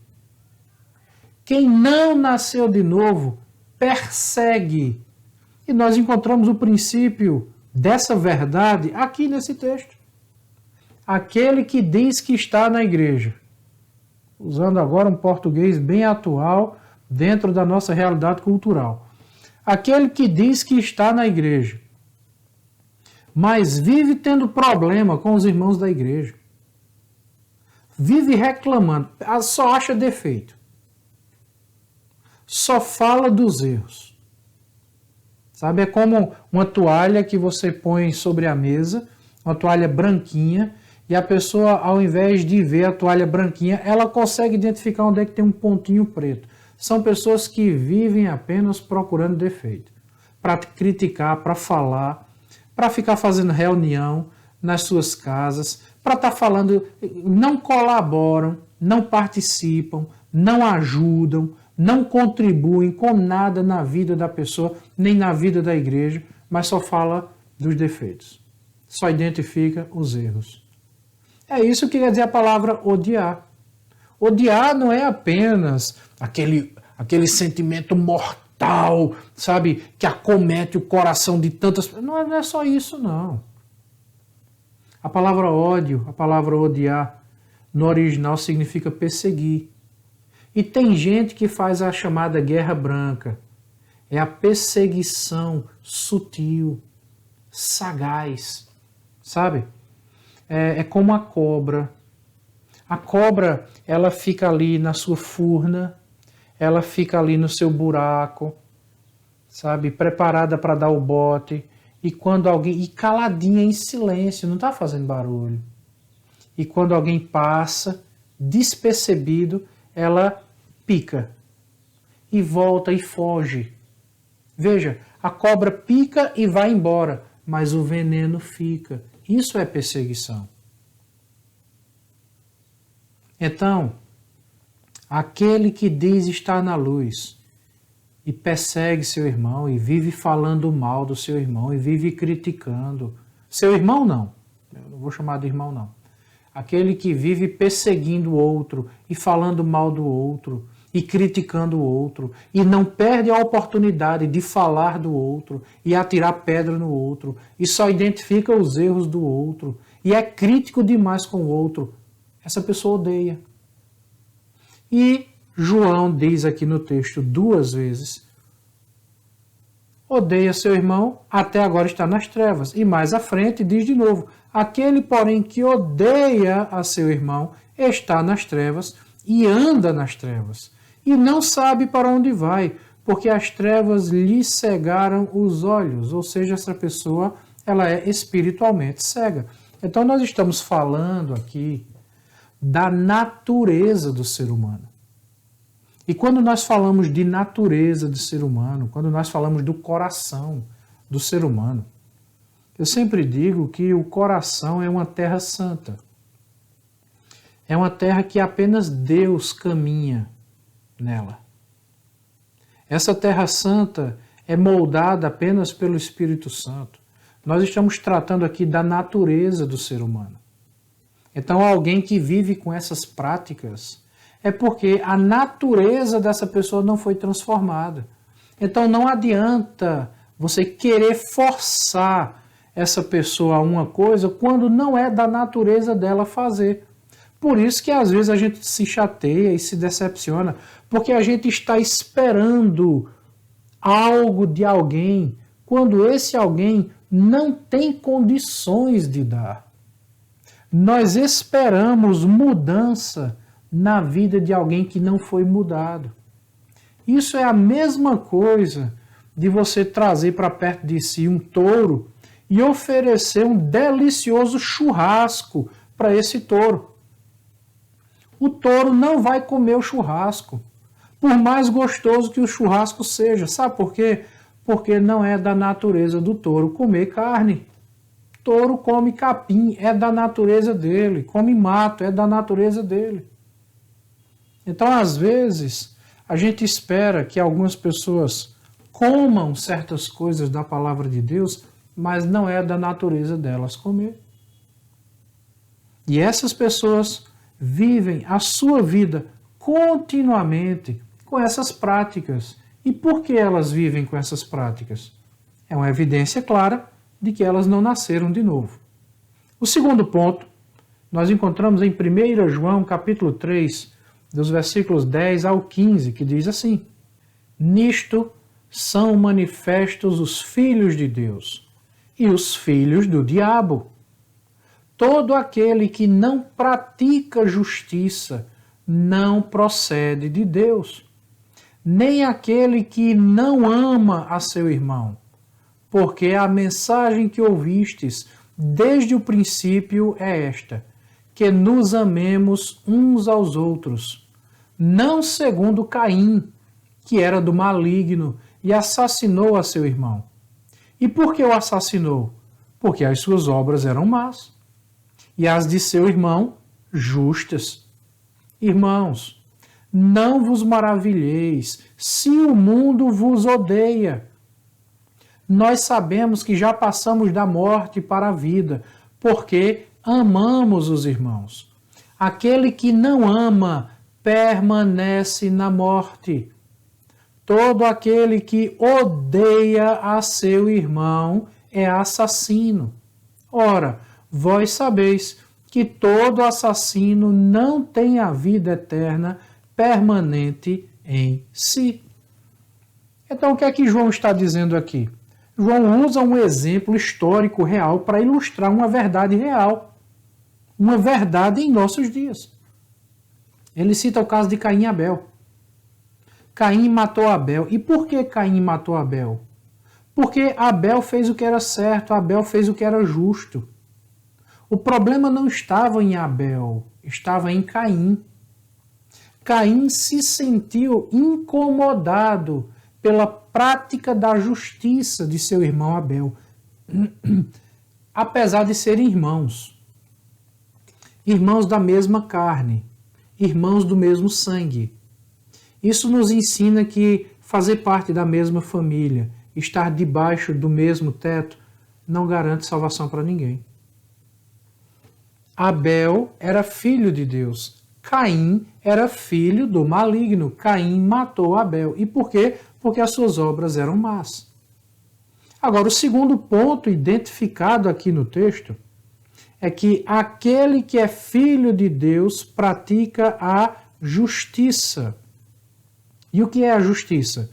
Quem não nasceu de novo persegue. E nós encontramos o princípio dessa verdade aqui nesse texto. Aquele que diz que está na igreja, usando agora um português bem atual dentro da nossa realidade cultural. Aquele que diz que está na igreja, mas vive tendo problema com os irmãos da igreja. Vive reclamando, só acha defeito. Só fala dos erros. Sabe, é como uma toalha que você põe sobre a mesa, uma toalha branquinha, e a pessoa, ao invés de ver a toalha branquinha, ela consegue identificar onde é que tem um pontinho preto. São pessoas que vivem apenas procurando defeito, para criticar, para falar, para ficar fazendo reunião nas suas casas, para estar falando, não colaboram, não participam, não ajudam, não contribuem com nada na vida da pessoa, nem na vida da igreja, mas só fala dos defeitos. Só identifica os erros. É isso que quer dizer a palavra odiar. Odiar não é apenas aquele sentimento mortal, sabe, que acomete o coração de tantas pessoas. Não é só isso, não. A palavra ódio, a palavra odiar, no original significa perseguir. E tem gente que faz a chamada guerra branca. É a perseguição sutil, sagaz, sabe? É como a cobra. A cobra, ela fica ali na sua furna, ela fica ali no seu buraco, sabe? Preparada para dar o bote. E quando alguém, e caladinha em silêncio, não está fazendo barulho. E quando alguém passa, despercebido, ela pica. E volta e foge. Veja, a cobra pica e vai embora, mas o veneno fica. Isso é perseguição. Então, aquele que diz estar na luz e persegue seu irmão e vive falando mal do seu irmão e vive criticando. Seu irmão não, eu não vou chamar de irmão não. Aquele que vive perseguindo o outro e falando mal do outro e criticando o outro e não perde a oportunidade de falar do outro e atirar pedra no outro e só identifica os erros do outro e é crítico demais com o outro, essa pessoa odeia. E João diz aqui no texto 2 vezes, odeia seu irmão, até agora está nas trevas. E mais à frente diz de novo, aquele porém que odeia a seu irmão está nas trevas e anda nas trevas. E não sabe para onde vai, porque as trevas lhe cegaram os olhos. Ou seja, essa pessoa ela é espiritualmente cega. Então nós estamos falando aqui da natureza do ser humano. E quando nós falamos de natureza do ser humano, quando nós falamos do coração do ser humano, eu sempre digo que o coração é uma terra santa. É uma terra que apenas Deus caminha nela. Essa terra santa é moldada apenas pelo Espírito Santo. Nós estamos tratando aqui da natureza do ser humano. Então, alguém que vive com essas práticas é porque a natureza dessa pessoa não foi transformada. Então, não adianta você querer forçar essa pessoa a uma coisa quando não é da natureza dela fazer. Por isso que às vezes a gente se chateia e se decepciona, porque a gente está esperando algo de alguém quando esse alguém não tem condições de dar. Nós esperamos mudança na vida de alguém que não foi mudado. Isso é a mesma coisa de você trazer para perto de si um touro e oferecer um delicioso churrasco para esse touro. O touro não vai comer o churrasco, por mais gostoso que o churrasco seja. Sabe por quê? Porque não é da natureza do touro comer carne. Touro come capim, é da natureza dele. Come mato, é da natureza dele. Então, às vezes, a gente espera que algumas pessoas comam certas coisas da palavra de Deus, mas não é da natureza delas comer. E essas pessoas vivem a sua vida continuamente com essas práticas. E por que elas vivem com essas práticas? É uma evidência clara de que elas não nasceram de novo. O segundo ponto, nós encontramos em 1 João capítulo 3, dos versículos 10 ao 15, que diz assim: nisto são manifestos os filhos de Deus e os filhos do diabo. Todo aquele que não pratica justiça não procede de Deus, nem aquele que não ama a seu irmão, porque a mensagem que ouvistes desde o princípio é esta, que nos amemos uns aos outros, não segundo Caim, que era do maligno e assassinou a seu irmão. E por que o assassinou? Porque as suas obras eram más, e as de seu irmão justas. Irmãos, não vos maravilheis se o mundo vos odeia. Nós sabemos que já passamos da morte para a vida, porque amamos os irmãos. Aquele que não ama permanece na morte. Todo aquele que odeia a seu irmão é assassino. Ora, vós sabeis que todo assassino não tem a vida eterna permanente em si. Então, o que é que João está dizendo aqui? João usa um exemplo histórico real para ilustrar uma verdade real. Uma verdade em nossos dias. Ele cita o caso de Caim e Abel. Caim matou Abel. E por que Caim matou Abel? Porque Abel fez o que era certo, Abel fez o que era justo. O problema não estava em Abel, estava em Caim. Caim se sentiu incomodado pela prática da justiça de seu irmão Abel, apesar de serem irmãos. Irmãos da mesma carne, irmãos do mesmo sangue. Isso nos ensina que fazer parte da mesma família, estar debaixo do mesmo teto, não garante salvação para ninguém. Abel era filho de Deus. Caim era filho do maligno. Caim matou Abel. E por quê? Porque as suas obras eram más. Agora, o segundo ponto identificado aqui no texto é que aquele que é filho de Deus pratica a justiça. E o que é a justiça?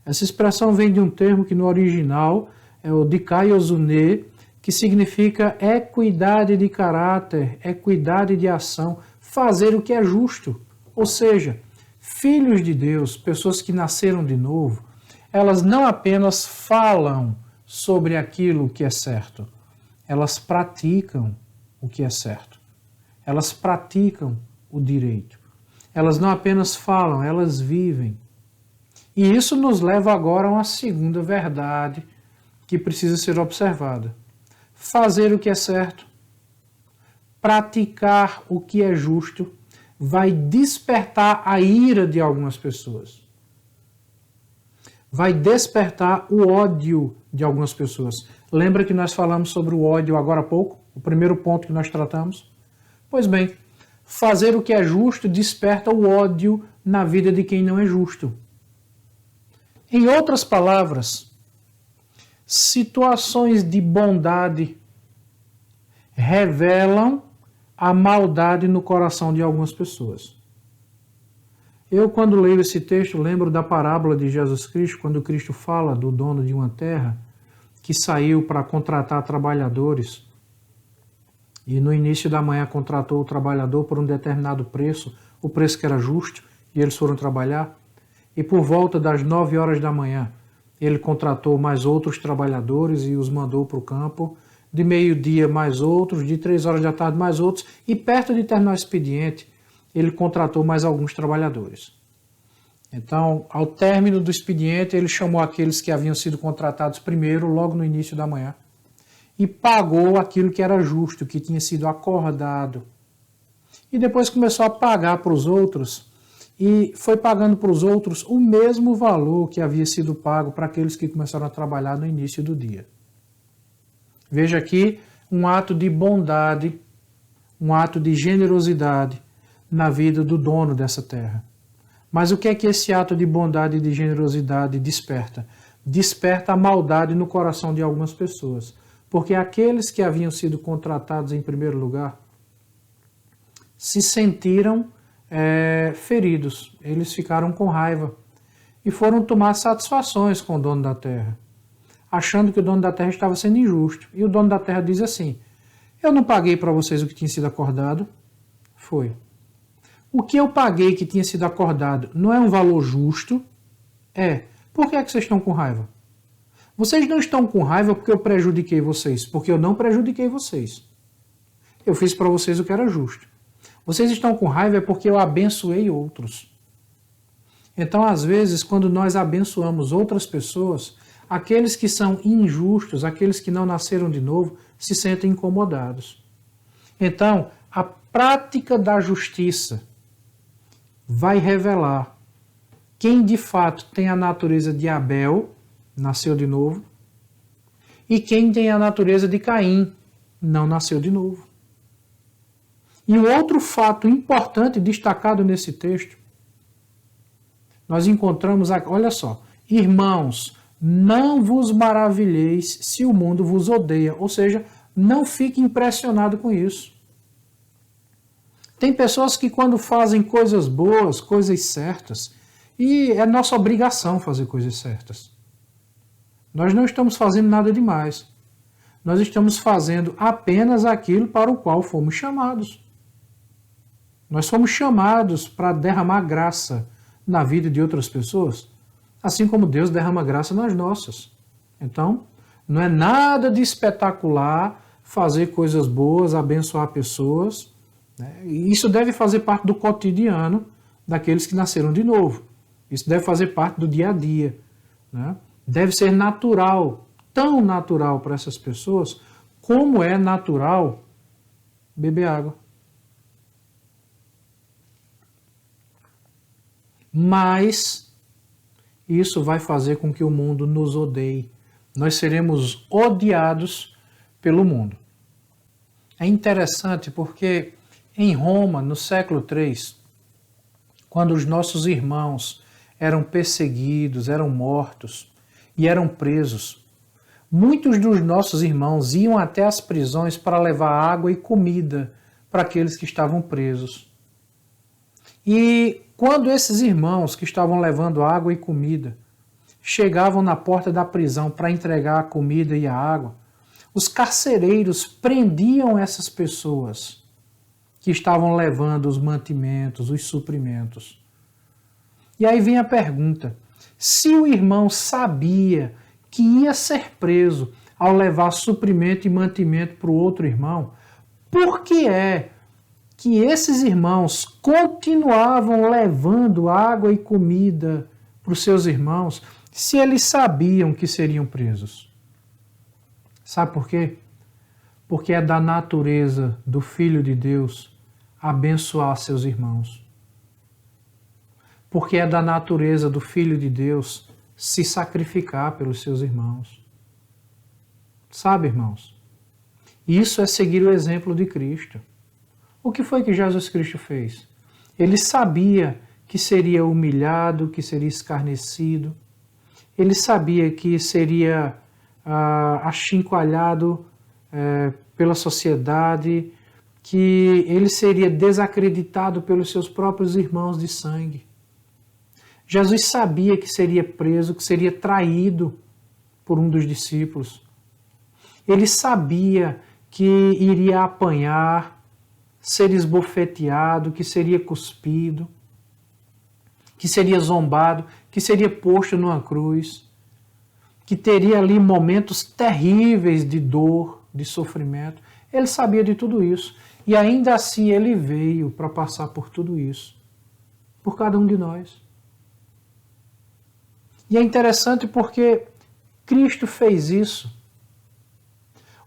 Essa expressão vem de um termo que no original é o dikaiosune, que significa equidade de caráter, equidade de ação, fazer o que é justo. Ou seja, filhos de Deus, pessoas que nasceram de novo, elas não apenas falam sobre aquilo que é certo, elas praticam o que é certo. Elas praticam o direito. Elas não apenas falam, elas vivem. E isso nos leva agora a uma segunda verdade que precisa ser observada. Fazer o que é certo, praticar o que é justo, vai despertar a ira de algumas pessoas. Vai despertar o ódio de algumas pessoas. Lembra que nós falamos sobre o ódio agora há pouco? O primeiro ponto que nós tratamos? Pois bem, fazer o que é justo desperta o ódio na vida de quem não é justo. Em outras palavras, situações de bondade revelam a maldade no coração de algumas pessoas. Eu, quando leio esse texto, lembro da parábola de Jesus Cristo, quando Cristo fala do dono de uma terra que saiu para contratar trabalhadores e no início da manhã contratou o trabalhador por um determinado preço, o preço que era justo, e eles foram trabalhar. E por volta das 9 horas da manhã, ele contratou mais outros trabalhadores e os mandou para o campo. De meio-dia, mais outros. De 3 horas da tarde, mais outros. E perto de terminar o expediente, ele contratou mais alguns trabalhadores. Então, ao término do expediente, ele chamou aqueles que haviam sido contratados primeiro, logo no início da manhã, e pagou aquilo que era justo, que tinha sido acordado. E depois começou a pagar para os outros, e foi pagando para os outros o mesmo valor que havia sido pago para aqueles que começaram a trabalhar no início do dia. Veja aqui um ato de bondade, um ato de generosidade na vida do dono dessa terra. Mas o que é que esse ato de bondade e de generosidade desperta? Desperta a maldade no coração de algumas pessoas. Porque aqueles que haviam sido contratados em primeiro lugar se sentiram feridos, eles ficaram com raiva e foram tomar satisfações com o dono da terra, achando que o dono da terra estava sendo injusto. E o dono da terra diz assim: eu não paguei para vocês o que tinha sido acordado? Foi. O que eu paguei que tinha sido acordado não é um valor justo? É. Por que é que vocês estão com raiva? Vocês não estão com raiva porque eu prejudiquei vocês, porque eu não prejudiquei vocês. Eu fiz para vocês o que era justo. Vocês estão com raiva porque eu abençoei outros. Então, às vezes, quando nós abençoamos outras pessoas, aqueles que são injustos, aqueles que não nasceram de novo, se sentem incomodados. Então, a prática da justiça vai revelar quem de fato tem a natureza de Abel, nasceu de novo, e quem tem a natureza de Caim, não nasceu de novo. E um outro fato importante destacado nesse texto, nós encontramos, olha só, irmãos, não vos maravilheis se o mundo vos odeia, ou seja, não fique impressionado com isso. Tem pessoas que quando fazem coisas boas, coisas certas, e é nossa obrigação fazer coisas certas. Nós não estamos fazendo nada demais. Nós estamos fazendo apenas aquilo para o qual fomos chamados. Nós fomos chamados para derramar graça na vida de outras pessoas, assim como Deus derrama graça nas nossas. Então, não é nada de espetacular fazer coisas boas, abençoar pessoas, né? E isso deve fazer parte do cotidiano daqueles que nasceram de novo. Isso deve fazer parte do dia a dia, né? Deve ser natural, tão natural para essas pessoas, como é natural beber água. Mas isso vai fazer com que o mundo nos odeie. Nós seremos odiados pelo mundo. É interessante porque em Roma, no século III, quando os nossos irmãos eram perseguidos, eram mortos e eram presos, muitos dos nossos irmãos iam até as prisões para levar água e comida para aqueles que estavam presos. E quando esses irmãos que estavam levando água e comida chegavam na porta da prisão para entregar a comida e a água, os carcereiros prendiam essas pessoas que estavam levando os mantimentos, os suprimentos. E aí vem a pergunta: se o irmão sabia que ia ser preso ao levar suprimento e mantimento para o outro irmão, por que é que esses irmãos continuavam levando água e comida para os seus irmãos se eles sabiam que seriam presos? Sabe por quê? Porque é da natureza do Filho de Deus abençoar seus irmãos. Porque é da natureza do Filho de Deus se sacrificar pelos seus irmãos. Sabe, irmãos? Isso é seguir o exemplo de Cristo. O que foi que Jesus Cristo fez? Ele sabia que seria humilhado, que seria escarnecido. Ele sabia que seria achincalhado pela sociedade, que ele seria desacreditado pelos seus próprios irmãos de sangue. Jesus sabia que seria preso, que seria traído por um dos discípulos. Ele sabia que iria apanhar, ser esbofeteado, que seria cuspido, que seria zombado, que seria posto numa cruz, que teria ali momentos terríveis de dor, de sofrimento. Ele sabia de tudo isso. E ainda assim ele veio para passar por tudo isso. Por cada um de nós. E é interessante porque Cristo fez isso.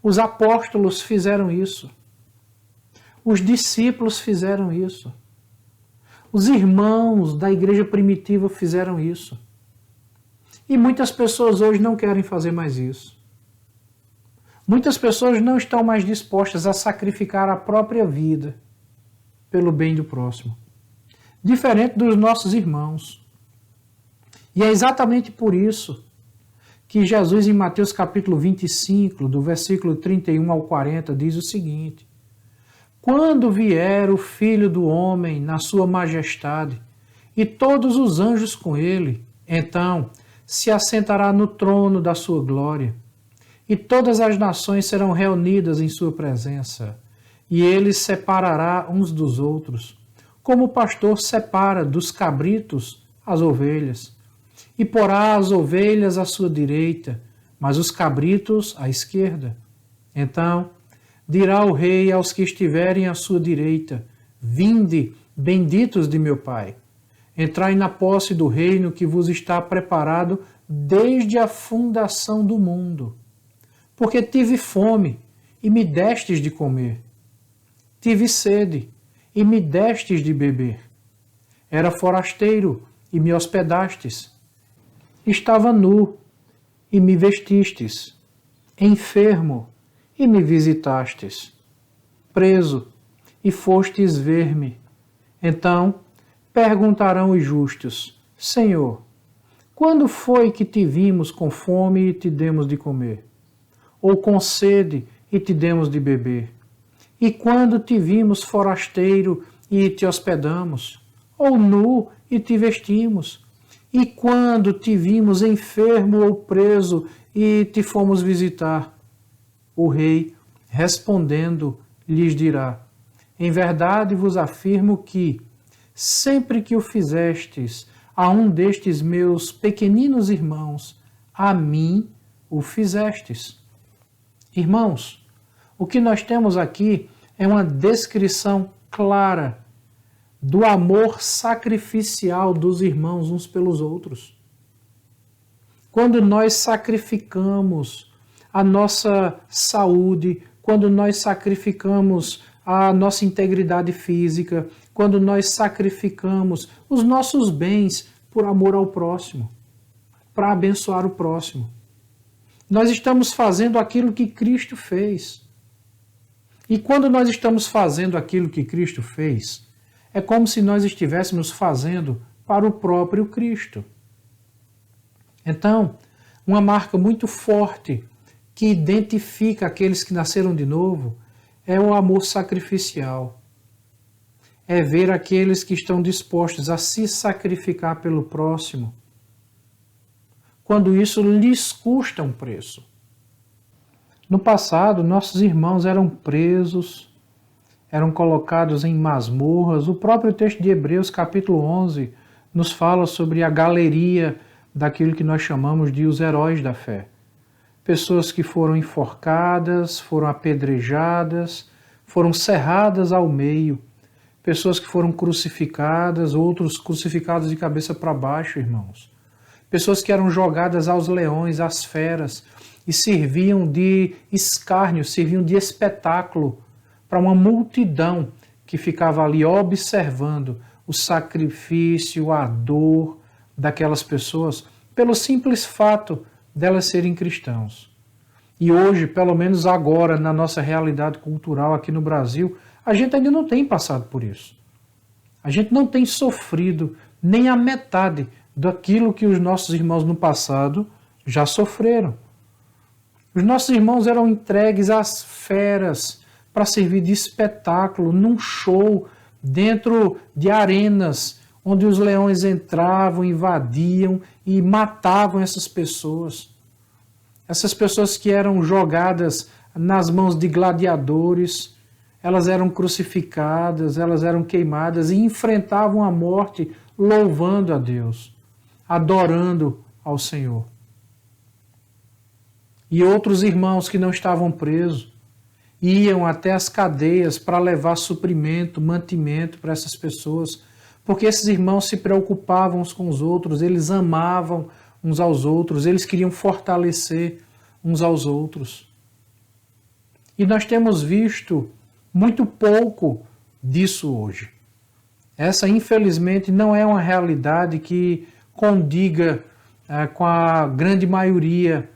Os apóstolos fizeram isso. Os discípulos fizeram isso. Os irmãos da igreja primitiva fizeram isso. E muitas pessoas hoje não querem fazer mais isso. Muitas pessoas não estão mais dispostas a sacrificar a própria vida pelo bem do próximo. Diferente dos nossos irmãos. E é exatamente por isso que Jesus, em Mateus capítulo 25, do versículo 31 ao 40, diz o seguinte: quando vier o Filho do Homem na sua majestade, e todos os anjos com ele, então se assentará no trono da sua glória, e todas as nações serão reunidas em sua presença, e ele separará uns dos outros, como o pastor separa dos cabritos as ovelhas, e porá as ovelhas à sua direita, mas os cabritos à esquerda. Então dirá o rei aos que estiverem à sua direita: vinde, benditos de meu Pai, entrai na posse do reino que vos está preparado desde a fundação do mundo. Porque tive fome, e me destes de comer. Tive sede, e me destes de beber. Era forasteiro, e me hospedastes. Estava nu, e me vestistes. Enfermo, e me visitastes. Preso, e fostes ver-me. Então perguntarão os justos: Senhor, quando foi que te vimos com fome e te demos de comer? Ou com sede e te demos de beber? E quando te vimos forasteiro e te hospedamos? Ou nu e te vestimos? E quando te vimos enfermo ou preso e te fomos visitar? O rei, respondendo, lhes dirá: em verdade vos afirmo que, sempre que o fizestes a um destes meus pequeninos irmãos, a mim o fizestes. Irmãos, o que nós temos aqui é uma descrição clara do amor sacrificial dos irmãos uns pelos outros. Quando nós sacrificamos a nossa saúde, quando nós sacrificamos a nossa integridade física, quando nós sacrificamos os nossos bens por amor ao próximo, para abençoar o próximo, nós estamos fazendo aquilo que Cristo fez. E quando nós estamos fazendo aquilo que Cristo fez, é como se nós estivéssemos fazendo para o próprio Cristo. Então, uma marca muito forte que identifica aqueles que nasceram de novo é o amor sacrificial. É ver aqueles que estão dispostos a se sacrificar pelo próximo, quando isso lhes custa um preço. No passado, nossos irmãos eram presos, eram colocados em masmorras. O próprio texto de Hebreus, capítulo 11, nos fala sobre a galeria daquilo que nós chamamos de os heróis da fé. Pessoas que foram enforcadas, foram apedrejadas, foram cerradas ao meio. Pessoas que foram crucificadas, outros crucificados de cabeça para baixo, irmãos. Pessoas que eram jogadas aos leões, às feras, e serviam de escárnio, serviam de espetáculo para uma multidão que ficava ali observando o sacrifício, a dor daquelas pessoas, pelo simples fato delas serem cristãos. E hoje, pelo menos agora, na nossa realidade cultural aqui no Brasil, a gente ainda não tem passado por isso. A gente não tem sofrido nem a metade daquilo que os nossos irmãos no passado já sofreram. Os nossos irmãos eram entregues às feras para servir de espetáculo, num show, dentro de arenas, onde os leões entravam, invadiam e matavam essas pessoas. Essas pessoas que eram jogadas nas mãos de gladiadores, elas eram crucificadas, elas eram queimadas e enfrentavam a morte louvando a Deus, adorando ao Senhor. E outros irmãos que não estavam presos iam até as cadeias para levar suprimento, mantimento para essas pessoas, porque esses irmãos se preocupavam uns com os outros, eles amavam uns aos outros, eles queriam fortalecer uns aos outros. E nós temos visto muito pouco disso hoje. Essa, infelizmente, não é uma realidade que condiga com a grande maioria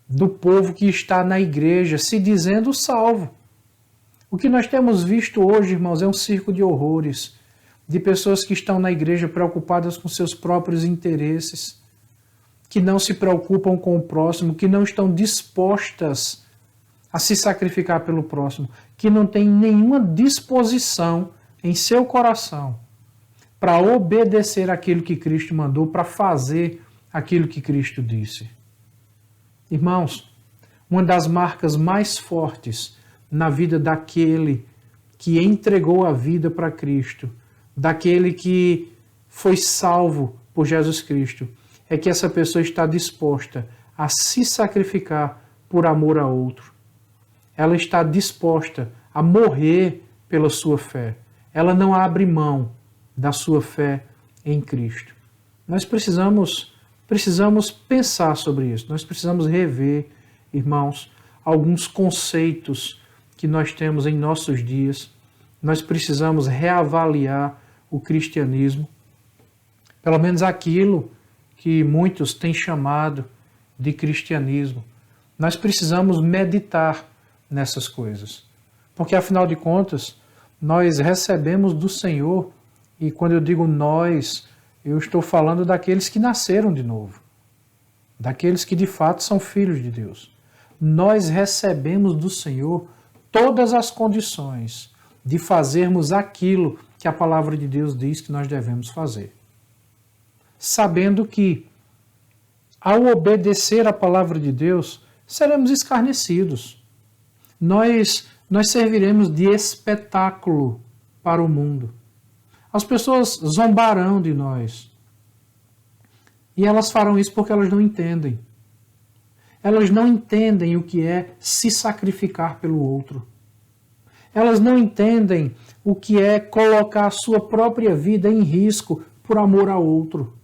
do povo que está na igreja, se dizendo salvo. O que nós temos visto hoje, irmãos, é um circo de horrores, de pessoas que estão na igreja preocupadas com seus próprios interesses, que não se preocupam com o próximo, que não estão dispostas a se sacrificar pelo próximo, que não têm nenhuma disposição em seu coração para obedecer aquilo que Cristo mandou, para fazer aquilo que Cristo disse. Irmãos, uma das marcas mais fortes na vida daquele que entregou a vida para Cristo, daquele que foi salvo por Jesus Cristo, é que essa pessoa está disposta a se sacrificar por amor a outro. Ela está disposta a morrer pela sua fé. Ela não abre mão da sua fé em Cristo. Nós precisamos pensar sobre isso. Nós precisamos rever, irmãos, alguns conceitos que nós temos em nossos dias. Nós precisamos reavaliar o cristianismo, pelo menos aquilo que muitos têm chamado de cristianismo. Nós precisamos meditar nessas coisas, porque afinal de contas, nós recebemos do Senhor, e quando eu digo nós, eu estou falando daqueles que nasceram de novo, daqueles que de fato são filhos de Deus. Nós recebemos do Senhor todas as condições de fazermos aquilo que a palavra de Deus diz que nós devemos fazer. Sabendo que, ao obedecer a palavra de Deus, seremos escarnecidos. Nós serviremos de espetáculo para o mundo. As pessoas zombarão de nós. E elas farão isso porque elas não entendem. elas não entendem o que é se sacrificar pelo outro. Elas não entendem o que é colocar a sua própria vida em risco por amor ao outro.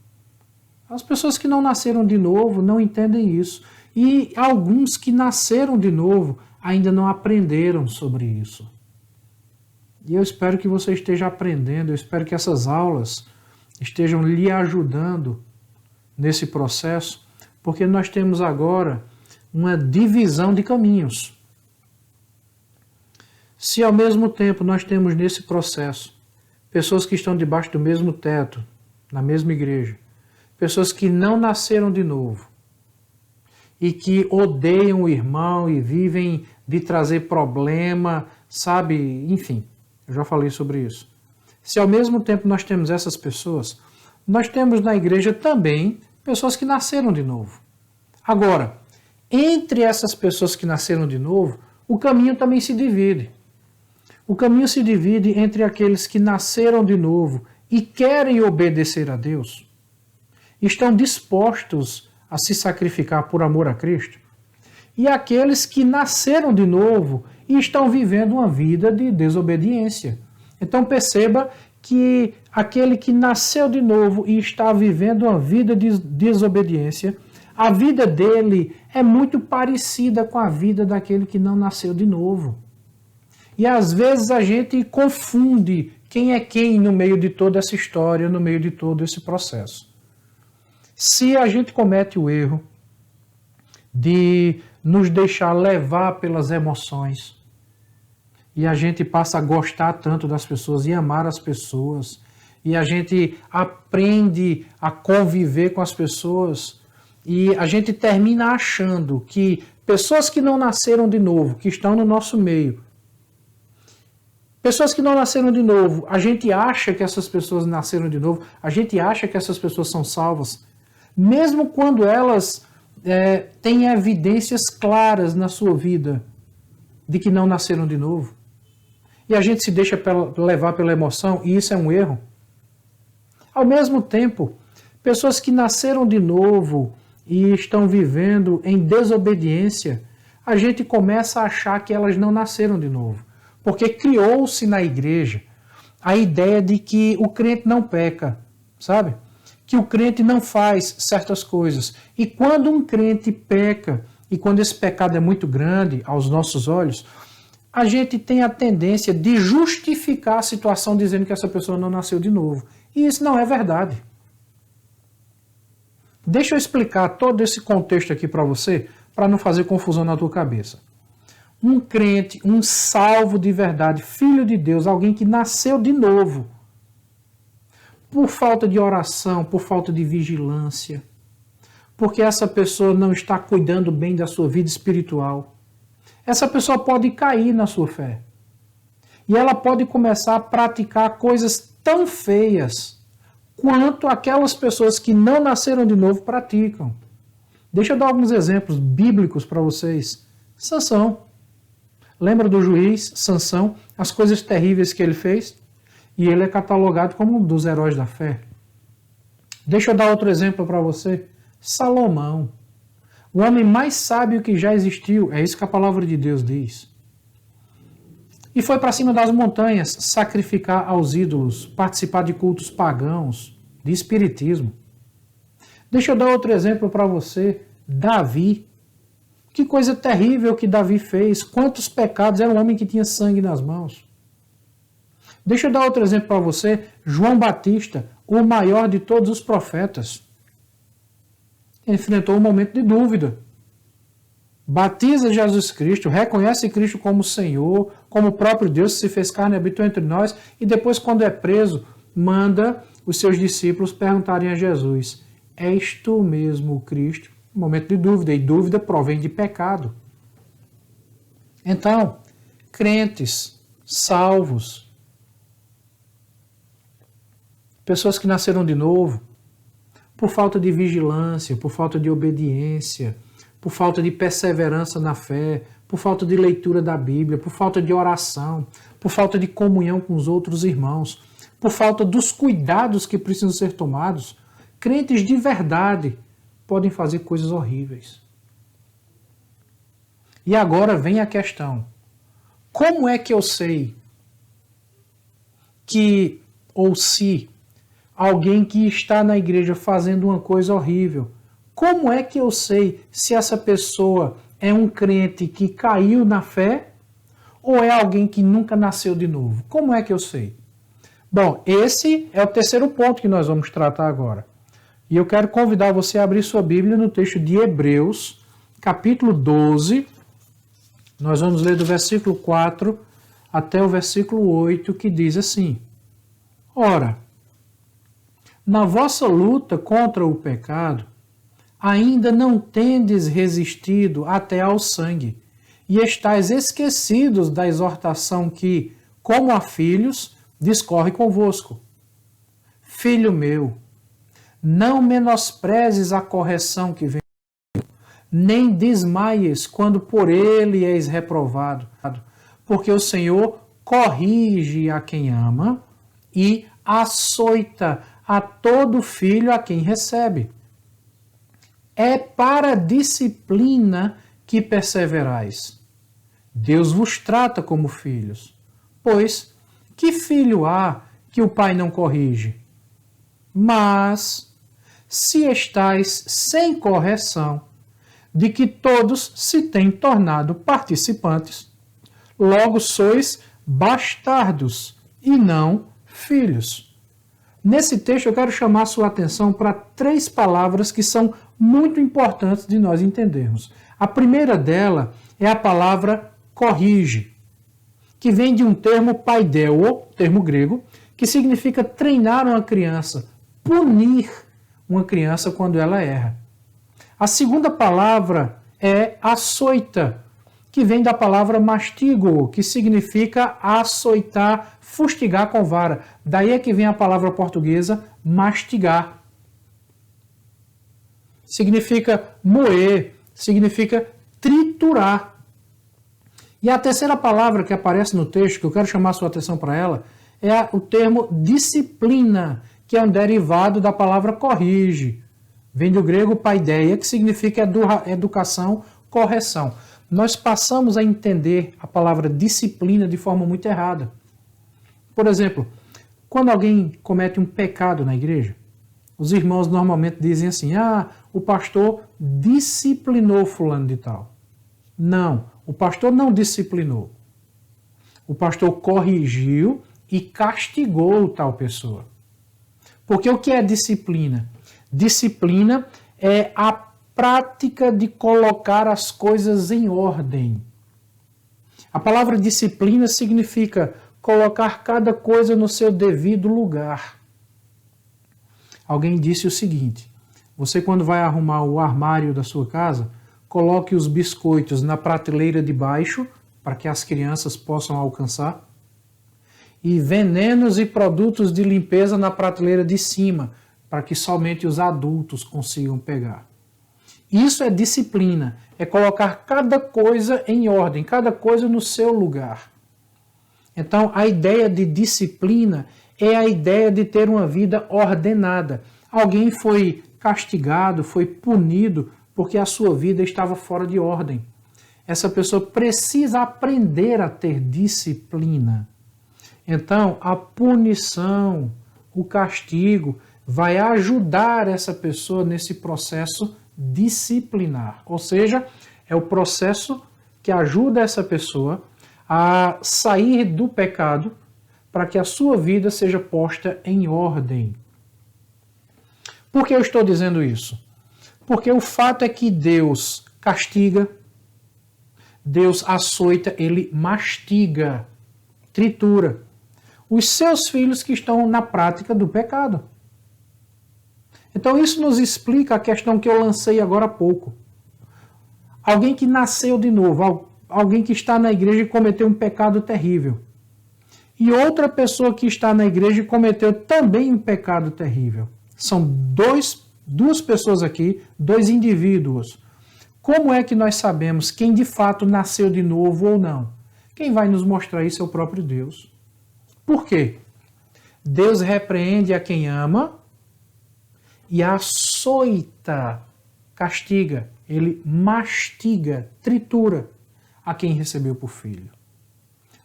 As pessoas que não nasceram de novo não entendem isso. E alguns que nasceram de novo ainda não aprenderam sobre isso. E eu espero que você esteja aprendendo, eu espero que essas aulas estejam lhe ajudando nesse processo, porque nós temos agora uma divisão de caminhos. Se ao mesmo tempo nós temos nesse processo pessoas que estão debaixo do mesmo teto, na mesma igreja, pessoas que não nasceram de novo e que odeiam o irmão e vivem de trazer problema, sabe? Enfim, eu já falei sobre isso. Se ao mesmo tempo nós temos essas pessoas, nós temos na igreja também pessoas que nasceram de novo. Agora, entre essas pessoas que nasceram de novo, o caminho também se divide. O caminho se divide entre aqueles que nasceram de novo e querem obedecer a Deus, estão dispostos a se sacrificar por amor a Cristo, e aqueles que nasceram de novo e estão vivendo uma vida de desobediência. Então perceba que aquele que nasceu de novo e está vivendo uma vida de desobediência, a vida dele é muito parecida com a vida daquele que não nasceu de novo. E às vezes a gente confunde quem é quem no meio de toda essa história, no meio de todo esse processo. Se a gente comete o erro de nos deixar levar pelas emoções, e a gente passa a gostar tanto das pessoas e amar as pessoas, e a gente aprende a conviver com as pessoas, e a gente termina achando que pessoas que não nasceram de novo, que estão no nosso meio, pessoas que não nasceram de novo, a gente acha que essas pessoas nasceram de novo, a gente acha que essas pessoas são salvas, mesmo quando elas têm evidências claras na sua vida de que não nasceram de novo. E a gente se deixa levar pela emoção, e isso é um erro. Ao mesmo tempo, pessoas que nasceram de novo e estão vivendo em desobediência, a gente começa a achar que elas não nasceram de novo. Porque criou-se na igreja a ideia de que o crente não peca, sabe? Que o crente não faz certas coisas. E quando um crente peca, e quando esse pecado é muito grande aos nossos olhos, a gente tem a tendência de justificar a situação dizendo que essa pessoa não nasceu de novo. E isso não é verdade. Deixa eu explicar todo esse contexto aqui para você, para não fazer confusão na tua cabeça. Um crente, um salvo de verdade, filho de Deus, alguém que nasceu de novo, por falta de oração, por falta de vigilância, porque essa pessoa não está cuidando bem da sua vida espiritual, essa pessoa pode cair na sua fé. E ela pode começar a praticar coisas tão feias quanto aquelas pessoas que não nasceram de novo praticam. Deixa eu dar alguns exemplos bíblicos para vocês. Sansão. Lembra do juiz Sansão? As coisas terríveis que ele fez? E ele é catalogado como um dos heróis da fé. Deixa eu dar outro exemplo para você. Salomão. O homem mais sábio que já existiu. É isso que a palavra de Deus diz. E foi para cima das montanhas sacrificar aos ídolos, participar de cultos pagãos, de espiritismo. Deixa eu dar outro exemplo para você. Davi. Que coisa terrível que Davi fez. Quantos pecados. Era um homem que tinha sangue nas mãos. Deixa eu dar outro exemplo para você. João Batista, o maior de todos os profetas. Enfrentou um momento de dúvida. Batiza Jesus Cristo, reconhece Cristo como Senhor, como o próprio Deus que se fez carne e habitou entre nós, e depois, quando é preso, manda os seus discípulos perguntarem a Jesus: és tu mesmo o Cristo? Um momento de dúvida, e dúvida provém de pecado. Então, crentes, salvos, pessoas que nasceram de novo, por falta de vigilância, por falta de obediência, por falta de perseverança na fé, por falta de leitura da Bíblia, por falta de oração, por falta de comunhão com os outros irmãos, por falta dos cuidados que precisam ser tomados, crentes de verdade podem fazer coisas horríveis. E agora vem a questão: como é que eu sei que, ou se, alguém que está na igreja fazendo uma coisa horrível, como é que eu sei se essa pessoa é um crente que caiu na fé ou é alguém que nunca nasceu de novo? Como é que eu sei? Bom, esse é o terceiro ponto que nós vamos tratar agora. E eu quero convidar você a abrir sua Bíblia no texto de Hebreus, capítulo 12. Nós vamos ler do versículo 4 até o versículo 8, que diz assim: Ora, na vossa luta contra o pecado, ainda não tendes resistido até ao sangue, e estáis esquecidos da exortação que, como a filhos, discorre convosco. Filho meu, não menosprezes a correção que vem, nem desmaies quando por ele és reprovado, porque o Senhor corrige a quem ama e açoita a todo filho a quem recebe. É para a disciplina que perseverais. Deus vos trata como filhos. Pois, que filho há que o pai não corrige? Mas, se estais sem correção, de que todos se têm tornado participantes, logo sois bastardos e não filhos. Nesse texto eu quero chamar sua atenção para 3 palavras que são muito importantes de nós entendermos. A primeira dela é a palavra corrige, que vem de um termo paideo, termo grego, que significa treinar uma criança, punir uma criança quando ela erra. A segunda palavra é açoita, que vem da palavra mastigo, que significa açoitar, fustigar com vara. Daí é que vem a palavra portuguesa mastigar. Significa moer, significa triturar. E a terceira palavra que aparece no texto, que eu quero chamar a sua atenção para ela, é o termo disciplina, que é um derivado da palavra corrige. Vem do grego paideia, que significa educação, correção. Nós passamos a entender a palavra disciplina de forma muito errada. Por exemplo, quando alguém comete um pecado na igreja, os irmãos normalmente dizem assim: o pastor disciplinou fulano de tal. Não, o pastor não disciplinou. O pastor corrigiu e castigou tal pessoa. Porque o que é disciplina? Disciplina é a prática de colocar as coisas em ordem. A palavra disciplina significa colocar cada coisa no seu devido lugar. Alguém disse o seguinte: você, quando vai arrumar o armário da sua casa, coloque os biscoitos na prateleira de baixo, para que as crianças possam alcançar, e venenos e produtos de limpeza na prateleira de cima, para que somente os adultos consigam pegar. Isso é disciplina, é colocar cada coisa em ordem, cada coisa no seu lugar. Então, a ideia de disciplina é a ideia de ter uma vida ordenada. Alguém foi castigado, foi punido, porque a sua vida estava fora de ordem. Essa pessoa precisa aprender a ter disciplina. Então, a punição, o castigo, vai ajudar essa pessoa nesse processo disciplinar. Ou seja, é o processo que ajuda essa pessoa a sair do pecado para que a sua vida seja posta em ordem. Por que eu estou dizendo isso? Porque o fato é que Deus castiga, Deus açoita, ele mastiga, tritura os seus filhos que estão na prática do pecado. Então isso nos explica a questão que eu lancei agora há pouco. Alguém que nasceu de novo, alguém que está na igreja e cometeu um pecado terrível. E outra pessoa que está na igreja e cometeu também um pecado terrível. São duas pessoas aqui, 2 indivíduos. Como é que nós sabemos quem de fato nasceu de novo ou não? Quem vai nos mostrar isso é o próprio Deus. Por quê? Deus repreende a quem ama e açoita, castiga, ele mastiga, tritura. a quem recebeu por filho.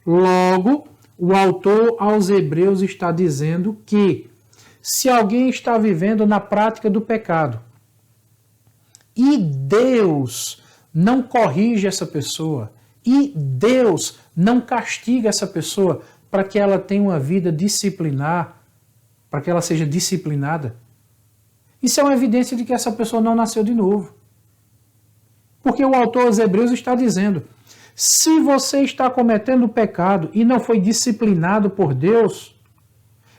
Logo, o autor aos Hebreus está dizendo que se alguém está vivendo na prática do pecado e Deus não corrige essa pessoa e Deus não castiga essa pessoa para que ela tenha uma vida disciplinar, para que ela seja disciplinada, isso é uma evidência de que essa pessoa não nasceu de novo. Porque o autor aos Hebreus está dizendo, se você está cometendo pecado e não foi disciplinado por Deus,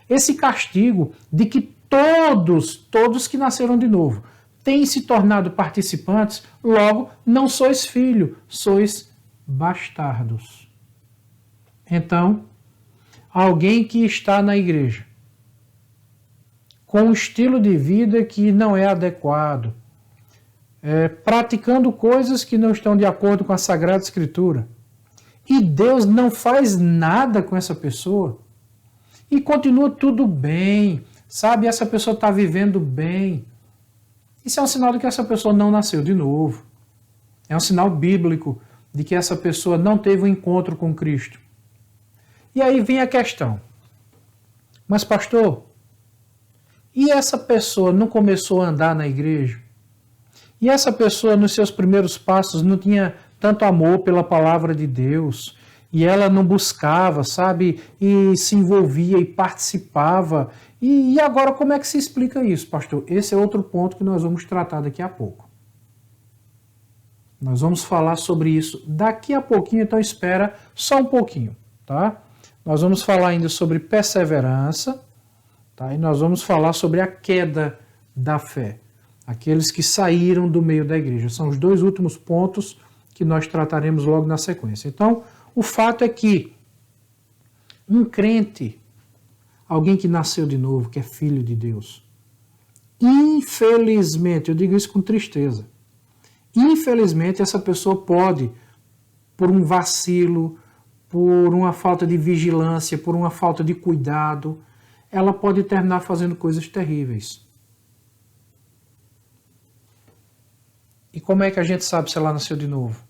esse castigo de que todos que nasceram de novo, têm se tornado participantes, logo não sois filho, sois bastardos. Então, alguém que está na igreja, com um estilo de vida que não é adequado, praticando coisas que não estão de acordo com a Sagrada Escritura, e Deus não faz nada com essa pessoa, e continua tudo bem, sabe? Essa pessoa está vivendo bem. Isso é um sinal de que essa pessoa não nasceu de novo. É um sinal bíblico de que essa pessoa não teve um encontro com Cristo. E aí vem a questão. Mas pastor, e essa pessoa não começou a andar na igreja? E essa pessoa nos seus primeiros passos não tinha tanto amor pela palavra de Deus? E ela não buscava, sabe? E se envolvia e participava. E agora como é que se explica isso, pastor? Esse é outro ponto que nós vamos tratar daqui a pouco. Nós vamos falar sobre isso daqui a pouquinho, então espera só um pouquinho, tá? Nós vamos falar ainda sobre perseverança, tá? E nós vamos falar sobre a queda da fé. Aqueles que saíram do meio da igreja. São os dois últimos pontos que nós trataremos logo na sequência. Então, o fato é que um crente, alguém que nasceu de novo, que é filho de Deus, infelizmente, eu digo isso com tristeza, infelizmente essa pessoa pode, por um vacilo, por uma falta de vigilância, por uma falta de cuidado, ela pode terminar fazendo coisas terríveis. E como é que a gente sabe se ela nasceu de novo?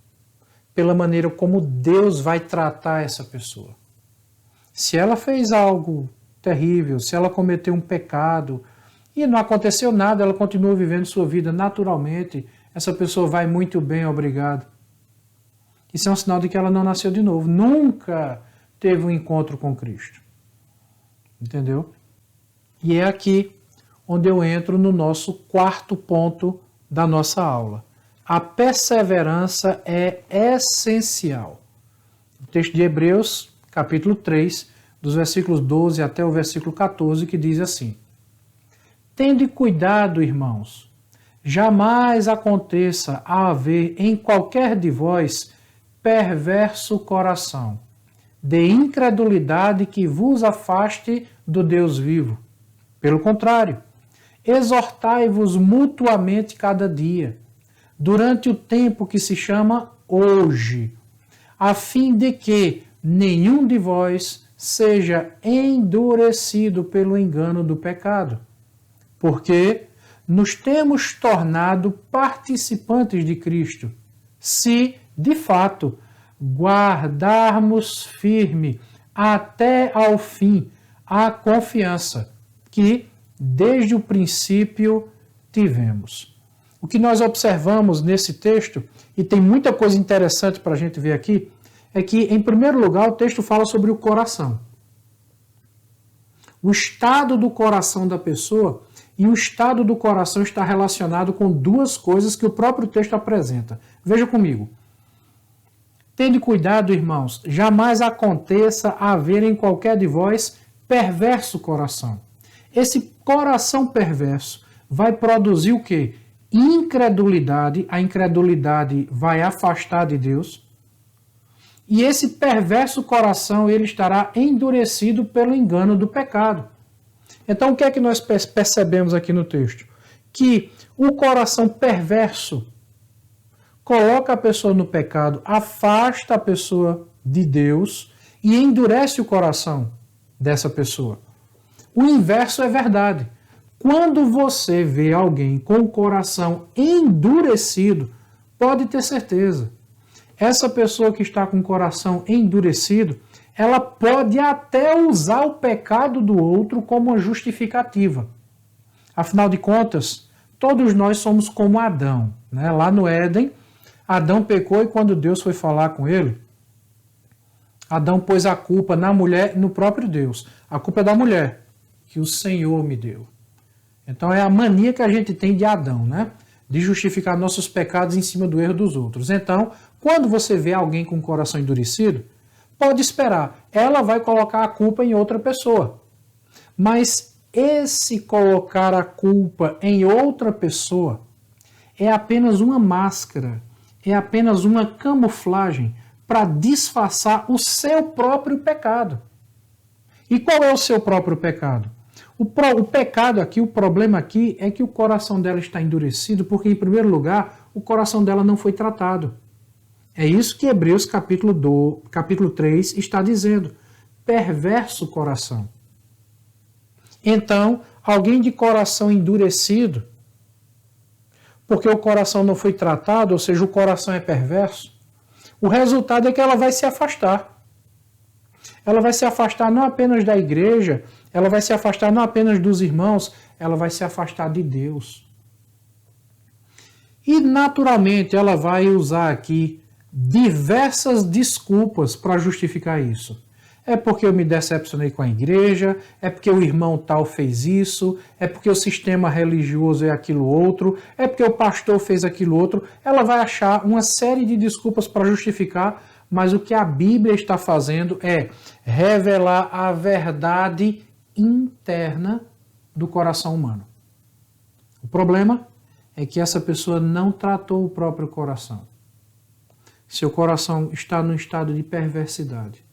Pela maneira como Deus vai tratar essa pessoa. Se ela fez algo terrível, se ela cometeu um pecado e não aconteceu nada, ela continua vivendo sua vida naturalmente, essa pessoa vai muito bem, obrigado. Isso é um sinal de que ela não nasceu de novo, nunca teve um encontro com Cristo. Entendeu? E é aqui onde eu entro no nosso quarto ponto da nossa aula. A perseverança é essencial. O texto de Hebreus, capítulo 3, dos versículos 12 até o versículo 14, que diz assim: Tende cuidado, irmãos, jamais aconteça a haver em qualquer de vós perverso coração, de incredulidade que vos afaste do Deus vivo. Pelo contrário, exortai-vos mutuamente cada dia, durante o tempo que se chama hoje, a fim de que nenhum de vós seja endurecido pelo engano do pecado, porque nos temos tornado participantes de Cristo, se, de fato, guardarmos firme até ao fim a confiança que, desde o princípio, tivemos. O que nós observamos nesse texto, e tem muita coisa interessante para a gente ver aqui, é que, em primeiro lugar, o texto fala sobre o coração. O estado do coração da pessoa, e o estado do coração está relacionado com duas coisas que o próprio texto apresenta. Veja comigo. Tende cuidado, irmãos, jamais aconteça haver em qualquer de vós perverso coração. Esse coração perverso vai produzir o quê? Incredulidade. A incredulidade vai afastar de Deus. E esse perverso coração, ele estará endurecido pelo engano do pecado. Então, o que é que nós percebemos aqui no texto? Que o coração perverso coloca a pessoa no pecado, afasta a pessoa de Deus e endurece o coração dessa pessoa. O inverso é verdade. Quando você vê alguém com o coração endurecido, pode ter certeza, essa pessoa que está com o coração endurecido, ela pode até usar o pecado do outro como uma justificativa. Afinal de contas, todos nós somos como Adão, né? Lá no Éden, Adão pecou e quando Deus foi falar com ele, Adão pôs a culpa na mulher e no próprio Deus. A culpa é da mulher, que o Senhor me deu. Então é a mania que a gente tem de Adão, né? De justificar nossos pecados em cima do erro dos outros. Então, quando você vê alguém com o coração endurecido, pode esperar, ela vai colocar a culpa em outra pessoa. Mas esse colocar a culpa em outra pessoa é apenas uma máscara, é apenas uma camuflagem para disfarçar o seu próprio pecado. E qual é o seu próprio pecado? O pecado aqui, o problema aqui é que o coração dela está endurecido porque, em primeiro lugar, o coração dela não foi tratado. É isso que Hebreus capítulo 3 está dizendo. Perverso coração. Então, alguém de coração endurecido, porque o coração não foi tratado, ou seja, o coração é perverso, o resultado é que ela vai se afastar. Ela vai se afastar não apenas da igreja, ela vai se afastar não apenas dos irmãos, ela vai se afastar de Deus. E, naturalmente, ela vai usar aqui diversas desculpas para justificar isso. É porque eu me decepcionei com a igreja, é porque o irmão tal fez isso, é porque o sistema religioso é aquilo outro, é porque o pastor fez aquilo outro. Ela vai achar uma série de desculpas para justificar, mas o que a Bíblia está fazendo é revelar a verdade interna do coração humano. O problema é que essa pessoa não tratou o próprio coração. Seu coração está num estado de perversidade.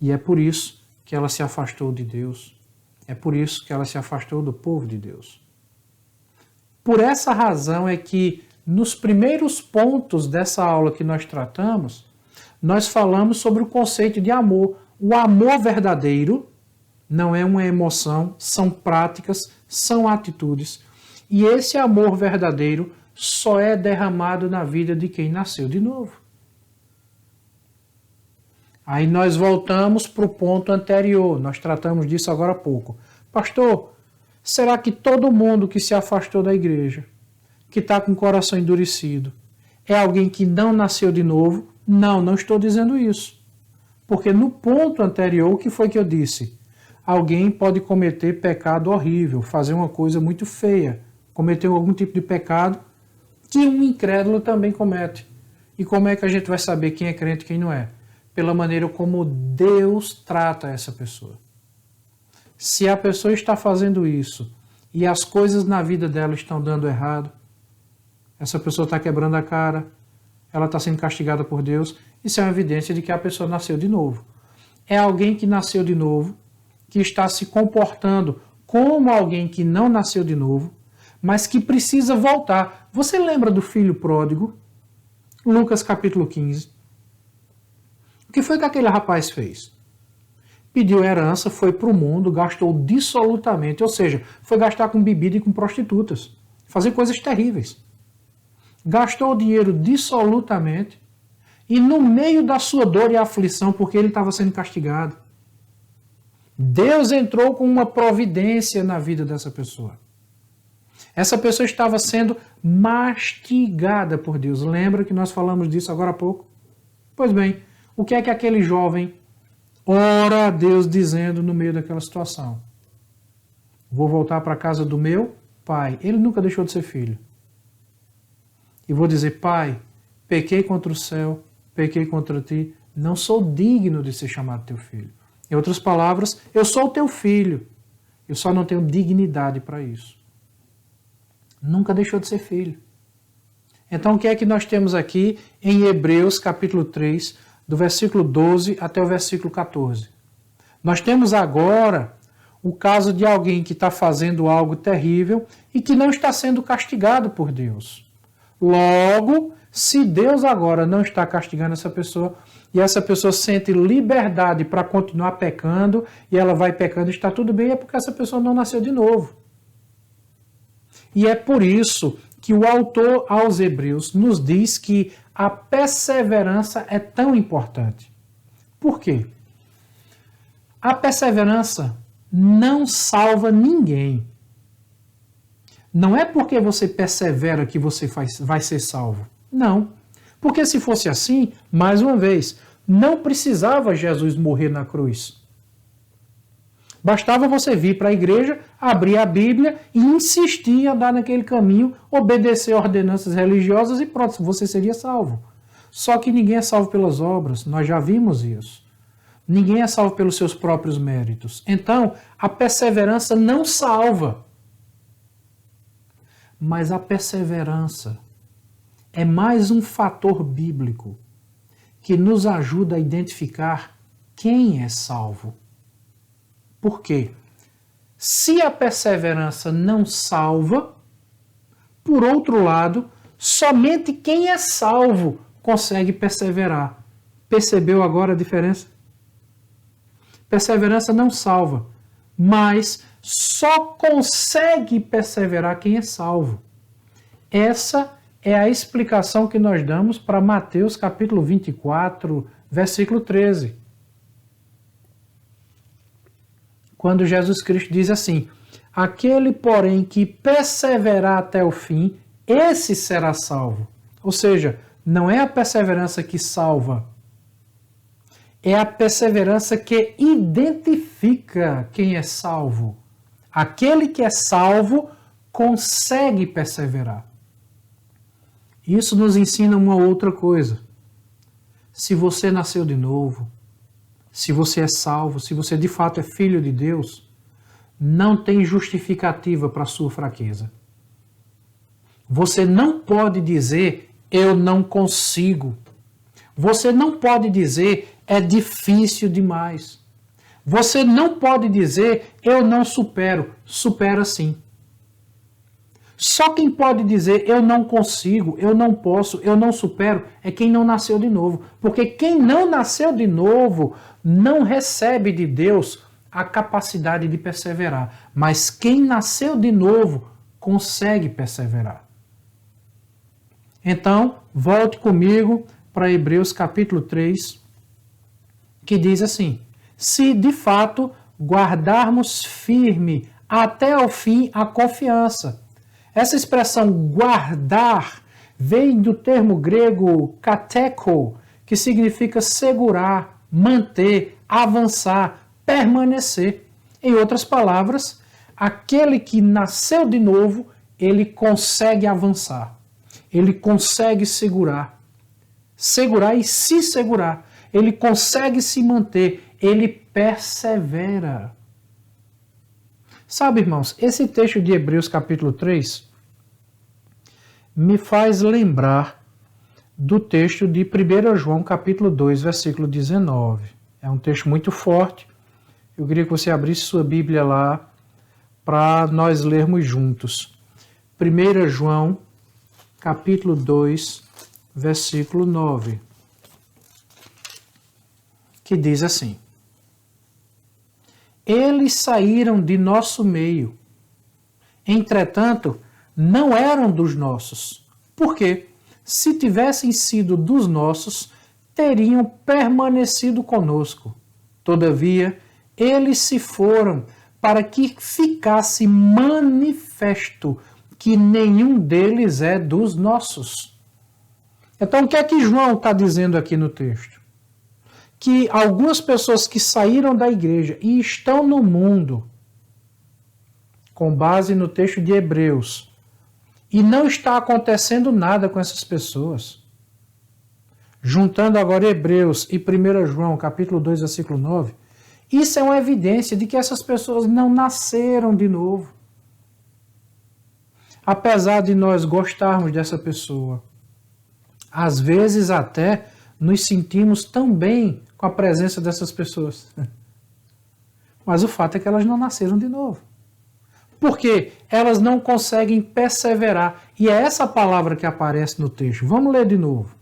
E é por isso que ela se afastou de Deus. É por isso que ela se afastou do povo de Deus. Por essa razão é que, nos primeiros pontos dessa aula que nós tratamos, nós falamos sobre o conceito de amor. O amor verdadeiro não é uma emoção, são práticas, são atitudes. E esse amor verdadeiro só é derramado na vida de quem nasceu de novo. Aí nós voltamos para o ponto anterior, nós tratamos disso agora há pouco. Pastor, será que todo mundo que se afastou da igreja, que está com o coração endurecido, é alguém que não nasceu de novo? Não, não estou dizendo isso. Porque no ponto anterior, o que foi que eu disse? Alguém pode cometer pecado horrível, fazer uma coisa muito feia, cometer algum tipo de pecado que um incrédulo também comete. E como é que a gente vai saber quem é crente e quem não é? Pela maneira como Deus trata essa pessoa. Se a pessoa está fazendo isso e as coisas na vida dela estão dando errado, essa pessoa está quebrando a cara, ela está sendo castigada por Deus, isso é uma evidência de que a pessoa nasceu de novo. É alguém que nasceu de novo, que está se comportando como alguém que não nasceu de novo, mas que precisa voltar. Você lembra do filho pródigo? Lucas capítulo 15. O que foi que aquele rapaz fez? Pediu herança, foi para o mundo, gastou dissolutamente, ou seja, foi gastar com bebida e com prostitutas, fazer coisas terríveis. Gastou o dinheiro dissolutamente e no meio da sua dor e aflição, porque ele estava sendo castigado, Deus entrou com uma providência na vida dessa pessoa. Essa pessoa estava sendo mastigada por Deus. Lembra que nós falamos disso agora há pouco? Pois bem, o que é que aquele jovem ora a Deus dizendo no meio daquela situação? Vou voltar para a casa do meu pai. Ele nunca deixou de ser filho. E vou dizer, pai, pequei contra o céu, pequei contra ti, não sou digno de ser chamado teu filho. Em outras palavras, eu sou o teu filho, eu só não tenho dignidade para isso. Nunca deixou de ser filho. Então o que é que nós temos aqui em Hebreus capítulo 3, do versículo 12 até o versículo 14? Nós temos agora o caso de alguém que está fazendo algo terrível e que não está sendo castigado por Deus. Logo, se Deus agora não está castigando essa pessoa e essa pessoa sente liberdade para continuar pecando e ela vai pecando, está tudo bem, é porque essa pessoa não nasceu de novo. E é por isso que o autor aos Hebreus nos diz que a perseverança é tão importante? Por quê? A perseverança não salva ninguém. Não é porque você persevera que você vai ser salvo. Não. Porque se fosse assim, mais uma vez, não precisava Jesus morrer na cruz. Bastava você vir para a igreja, abrir a Bíblia e insistir em andar naquele caminho, obedecer ordenanças religiosas e pronto, você seria salvo. Só que ninguém é salvo pelas obras, nós já vimos isso. Ninguém é salvo pelos seus próprios méritos. Então, a perseverança não salva. Mas a perseverança é mais um fator bíblico que nos ajuda a identificar quem é salvo. Por quê? Se a perseverança não salva, por outro lado, somente quem é salvo consegue perseverar. Percebeu agora a diferença? Perseverança não salva, mas só consegue perseverar quem é salvo. Essa é a explicação que nós damos para Mateus capítulo 24, versículo 13. Quando Jesus Cristo diz assim: aquele, porém, que perseverar até o fim, esse será salvo. Ou seja, não é a perseverança que salva, é a perseverança que identifica quem é salvo. Aquele que é salvo consegue perseverar. Isso nos ensina uma outra coisa. Se você nasceu de novo, se você é salvo, se você de fato é filho de Deus, não tem justificativa para a sua fraqueza. Você não pode dizer, eu não consigo. Você não pode dizer, é difícil demais. Você não pode dizer, eu não supero. Supera sim. Só quem pode dizer, eu não consigo, eu não posso, eu não supero, é quem não nasceu de novo. Porque quem não nasceu de novo não recebe de Deus a capacidade de perseverar. Mas quem nasceu de novo consegue perseverar. Então, volte comigo para Hebreus capítulo 3, que diz assim: se de fato guardarmos firme até ao fim a confiança. Essa expressão guardar vem do termo grego kateko, que significa segurar, manter, avançar, permanecer. Em outras palavras, aquele que nasceu de novo, ele consegue avançar. Ele consegue segurar. Segurar e se segurar. Ele consegue se manter. Ele persevera. Sabe, irmãos, esse texto de Hebreus capítulo 3 me faz lembrar do texto de 1 João capítulo 2, versículo 19. É um texto muito forte. Eu queria que você abrisse sua Bíblia lá para nós lermos juntos. 1 João capítulo 2, versículo 9. Que diz assim: eles saíram de nosso meio, entretanto, não eram dos nossos. Por quê? Se tivessem sido dos nossos, teriam permanecido conosco. Todavia, eles se foram para que ficasse manifesto que nenhum deles é dos nossos. Então, o que é que João está dizendo aqui no texto? Que algumas pessoas que saíram da igreja e estão no mundo, com base no texto de Hebreus, e não está acontecendo nada com essas pessoas. Juntando agora Hebreus e 1 João, capítulo 2, versículo 9, isso é uma evidência de que essas pessoas não nasceram de novo. Apesar de nós gostarmos dessa pessoa, às vezes até nos sentimos tão bem com a presença dessas pessoas. Mas o fato é que elas não nasceram de novo. Porque elas não conseguem perseverar. E é essa palavra que aparece no texto. Vamos ler de novo.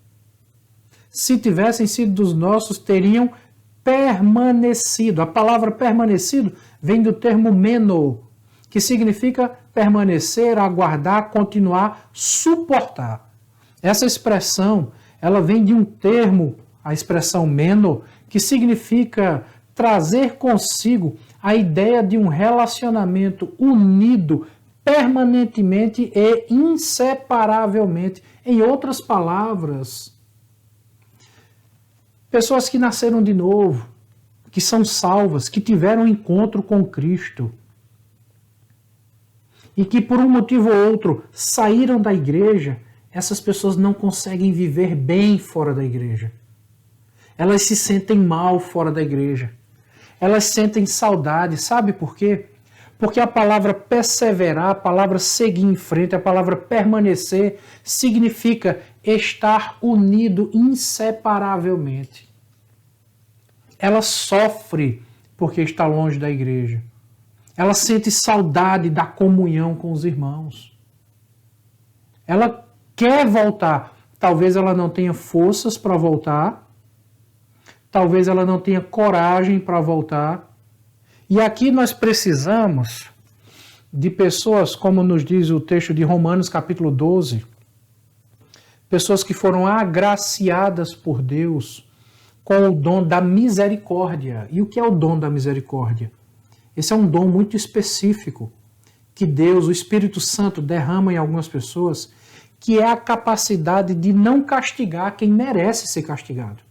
Se tivessem sido dos nossos, teriam permanecido. A palavra permanecido vem do termo meno, que significa permanecer, aguardar, continuar, suportar. Essa expressão ela vem de um termo, a expressão meno, que significa trazer consigo a ideia de um relacionamento unido permanentemente e inseparavelmente. Em outras palavras, pessoas que nasceram de novo, que são salvas, que tiveram um encontro com Cristo e que por um motivo ou outro saíram da igreja, essas pessoas não conseguem viver bem fora da igreja. Elas se sentem mal fora da igreja. Elas sentem saudade. Sabe por quê? Porque a palavra perseverar, a palavra seguir em frente, a palavra permanecer, significa estar unido inseparavelmente. Ela sofre porque está longe da igreja. Ela sente saudade da comunhão com os irmãos. Ela quer voltar. Talvez ela não tenha forças para voltar. Talvez ela não tenha coragem para voltar. E aqui nós precisamos de pessoas, como nos diz o texto de Romanos capítulo 12, pessoas que foram agraciadas por Deus com o dom da misericórdia. E o que é o dom da misericórdia? Esse é um dom muito específico que Deus, o Espírito Santo, derrama em algumas pessoas, que é a capacidade de não castigar quem merece ser castigado.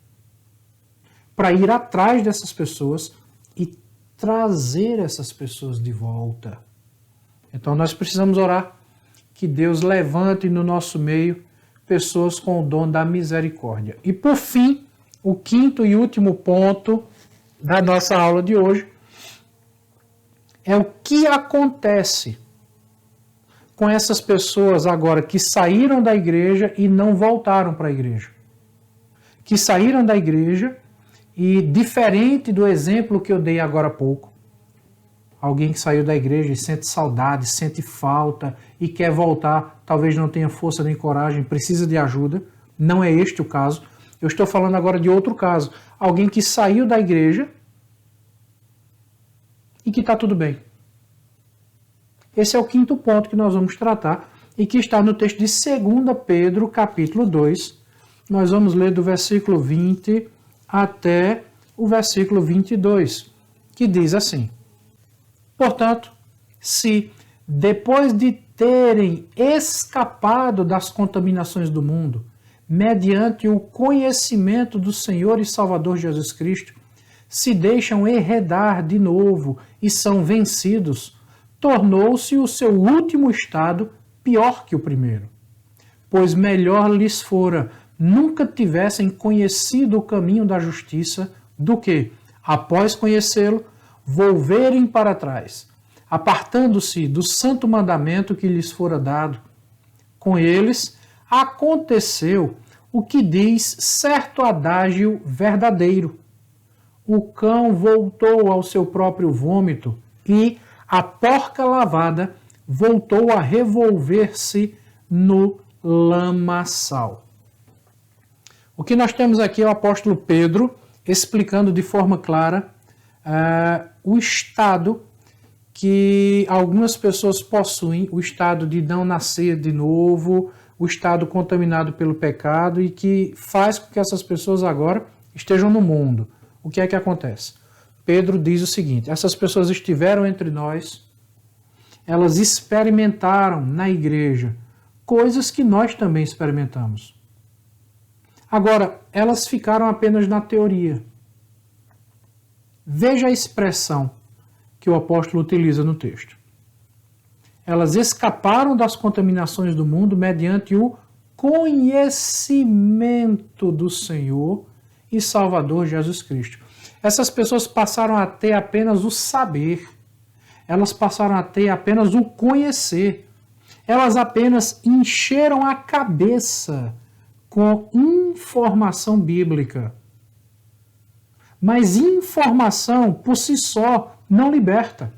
Para ir atrás dessas pessoas e trazer essas pessoas de volta. Então nós precisamos orar que Deus levante no nosso meio pessoas com o dom da misericórdia. E por fim, o quinto e último ponto da nossa aula de hoje é o que acontece com essas pessoas agora que saíram da igreja e não voltaram para a igreja. Que saíram da igreja e, diferente do exemplo que eu dei agora há pouco, alguém que saiu da igreja e sente saudade, sente falta e quer voltar, talvez não tenha força nem coragem, precisa de ajuda. Não é este o caso. Eu estou falando agora de outro caso. Alguém que saiu da igreja e que está tudo bem. Esse é o quinto ponto que nós vamos tratar e que está no texto de 2 Pedro, capítulo 2. Nós vamos ler do versículo 20 até o versículo 22, que diz assim: portanto, se depois de terem escapado das contaminações do mundo, mediante o conhecimento do Senhor e Salvador Jesus Cristo, se deixam enredar de novo e são vencidos, tornou-se o seu último estado pior que o primeiro. Pois melhor lhes fora nunca tivessem conhecido o caminho da justiça do que, após conhecê-lo, volverem para trás, apartando-se do santo mandamento que lhes fora dado. Com eles aconteceu o que diz certo adágio verdadeiro: o cão voltou ao seu próprio vômito e a porca lavada voltou a revolver-se no lamaçal. O que nós temos aqui é o apóstolo Pedro explicando de forma clara o estado que algumas pessoas possuem, o estado de não nascer de novo, o estado contaminado pelo pecado e que faz com que essas pessoas agora estejam no mundo. O que é que acontece? Pedro diz o seguinte: essas pessoas estiveram entre nós, elas experimentaram na igreja coisas que nós também experimentamos. Agora, elas ficaram apenas na teoria. Veja a expressão que o apóstolo utiliza no texto. Elas escaparam das contaminações do mundo mediante o conhecimento do Senhor e Salvador Jesus Cristo. Essas pessoas passaram a ter apenas o saber, elas passaram a ter apenas o conhecer, elas apenas encheram a cabeça com informação bíblica. Mas informação por si só não liberta.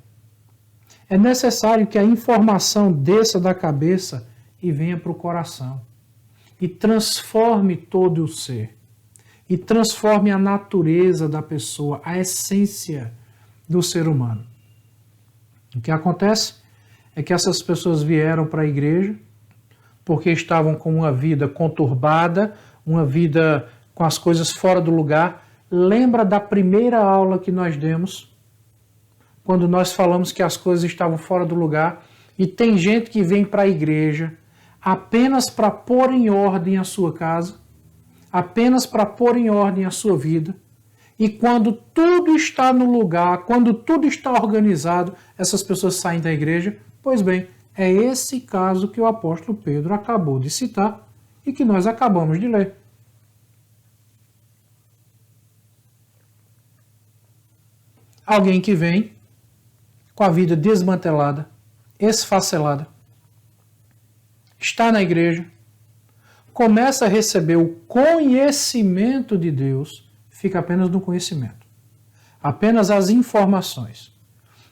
É necessário que a informação desça da cabeça e venha para o coração. E transforme todo o ser. E transforme a natureza da pessoa, a essência do ser humano. O que acontece é que essas pessoas vieram para a igreja porque estavam com uma vida conturbada, uma vida com as coisas fora do lugar. Lembra da primeira aula que nós demos, quando nós falamos que as coisas estavam fora do lugar, e tem gente que vem para a igreja apenas para pôr em ordem a sua casa, apenas para pôr em ordem a sua vida, e quando tudo está no lugar, quando tudo está organizado, essas pessoas saem da igreja. Pois bem, é esse caso que o apóstolo Pedro acabou de citar e que nós acabamos de ler. Alguém que vem com a vida desmantelada, esfacelada, está na igreja, começa a receber o conhecimento de Deus, fica apenas no conhecimento, apenas as informações.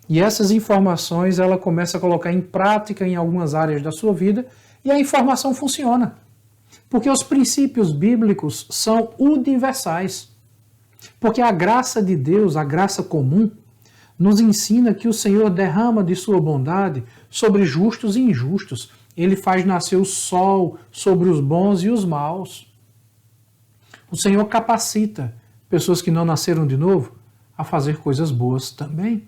E essas informações ela começa a colocar em prática em algumas áreas da sua vida e a informação funciona. Porque os princípios bíblicos são universais. Porque a graça de Deus, a graça comum, nos ensina que o Senhor derrama de sua bondade sobre justos e injustos. Ele faz nascer o sol sobre os bons e os maus. O Senhor capacita pessoas que não nasceram de novo a fazer coisas boas também.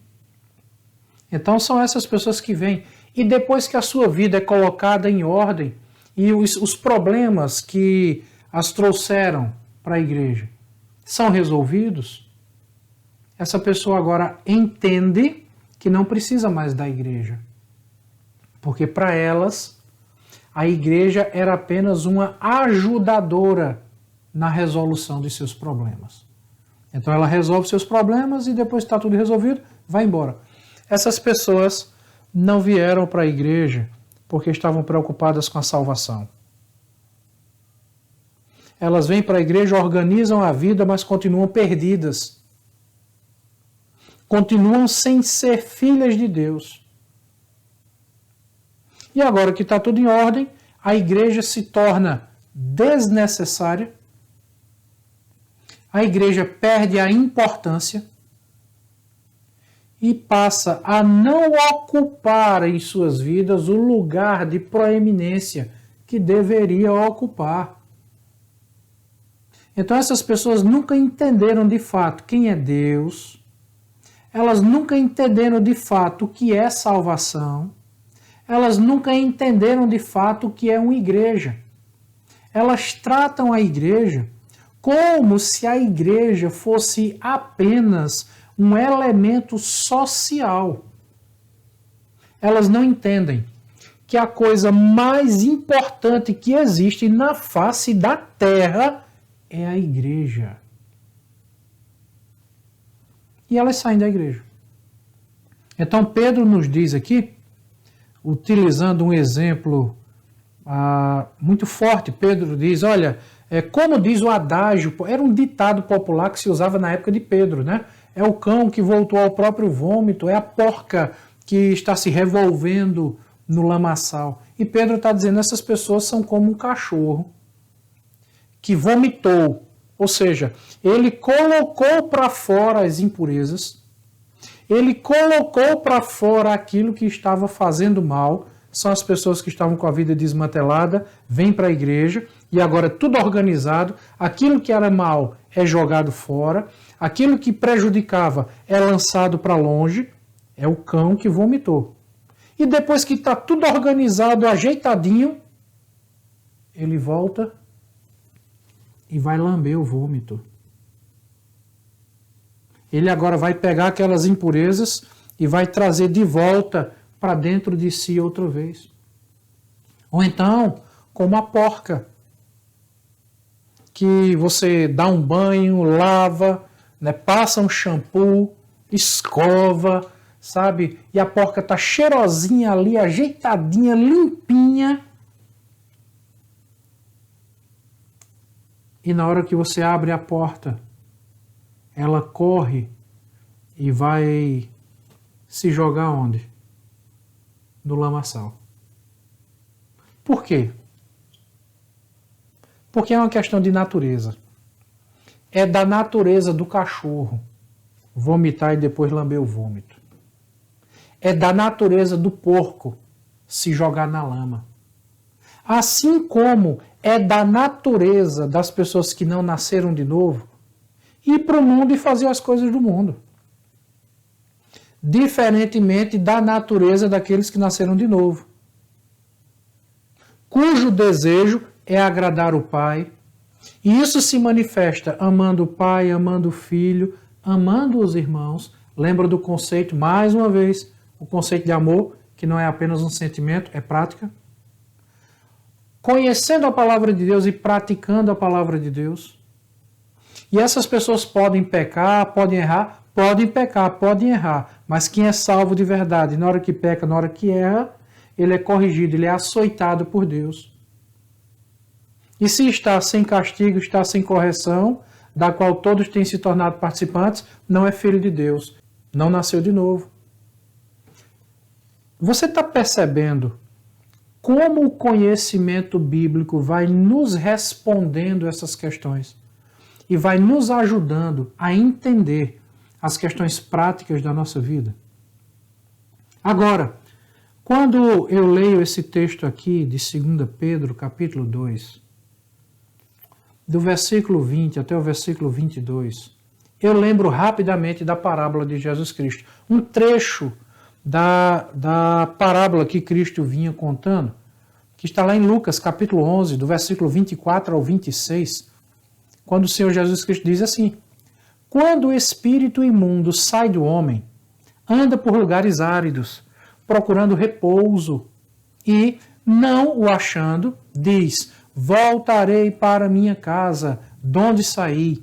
Então são essas pessoas que vêm. E depois que a sua vida é colocada em ordem e os problemas que as trouxeram para a igreja são resolvidos, essa pessoa agora entende que não precisa mais da igreja. Porque para elas, a igreja era apenas uma ajudadora na resolução de seus problemas. Então ela resolve seus problemas e depois que está tudo resolvido, vai embora. Essas pessoas não vieram para a igreja porque estavam preocupadas com a salvação. Elas vêm para a igreja, organizam a vida, mas continuam perdidas. Continuam sem ser filhas de Deus. E agora que está tudo em ordem, a igreja se torna desnecessária, a igreja perde a importância e passa a não ocupar em suas vidas o lugar de proeminência que deveria ocupar. Então essas pessoas nunca entenderam de fato quem é Deus, elas nunca entenderam de fato o que é salvação, elas nunca entenderam de fato o que é uma igreja. Elas tratam a igreja como se a igreja fosse apenas um elemento social. Elas não entendem que a coisa mais importante que existe na face da terra é a igreja. E elas saem da igreja. Então Pedro nos diz aqui, utilizando um exemplo muito forte, Pedro diz, olha, como diz o adágio, era um ditado popular que se usava na época de Pedro, né? É o cão que voltou ao próprio vômito, é a porca que está se revolvendo no lamaçal. E Pedro está dizendo, essas pessoas são como um cachorro que vomitou, ou seja, ele colocou para fora as impurezas, ele colocou para fora aquilo que estava fazendo mal. São as pessoas que estavam com a vida desmantelada, vêm para a igreja e agora tudo organizado, aquilo que era mal é jogado fora, aquilo que prejudicava é lançado para longe, é o cão que vomitou. E depois que está tudo organizado, ajeitadinho, ele volta e vai lamber o vômito. Ele agora vai pegar aquelas impurezas e vai trazer de volta para dentro de si outra vez. Ou então, como a porca, que você dá um banho, lava, né, passa um shampoo, escova, sabe? E a porca está cheirosinha ali, ajeitadinha, limpinha. E na hora que você abre a porta, ela corre e vai se jogar onde? No lamaçal. Por quê? Porque é uma questão de natureza. É da natureza do cachorro vomitar e depois lamber o vômito. É da natureza do porco se jogar na lama. Assim como é da natureza das pessoas que não nasceram de novo ir para o mundo e fazer as coisas do mundo. Diferentemente da natureza daqueles que nasceram de novo, cujo desejo é agradar o Pai. E isso se manifesta amando o Pai, amando o Filho, amando os irmãos. Lembra do conceito, mais uma vez, o conceito de amor, que não é apenas um sentimento, é prática. Conhecendo a palavra de Deus e praticando a palavra de Deus. E essas pessoas podem pecar, podem errar, podem pecar, podem errar. Mas quem é salvo de verdade, na hora que peca, na hora que erra, ele é corrigido, ele é açoitado por Deus. E se está sem castigo, está sem correção, da qual todos têm se tornado participantes, não é filho de Deus, não nasceu de novo. Você está percebendo como o conhecimento bíblico vai nos respondendo essas questões e vai nos ajudando a entender as questões práticas da nossa vida? Agora, quando eu leio esse texto aqui de 2 Pedro, capítulo 2, do versículo 20 até o versículo 22, eu lembro rapidamente da parábola de Jesus Cristo. Um trecho da parábola que Cristo vinha contando, que está lá em Lucas, capítulo 11, do versículo 24 ao 26, quando o Senhor Jesus Cristo diz assim: quando o espírito imundo sai do homem, anda por lugares áridos, procurando repouso, e, não o achando, diz: voltarei para minha casa, donde saí.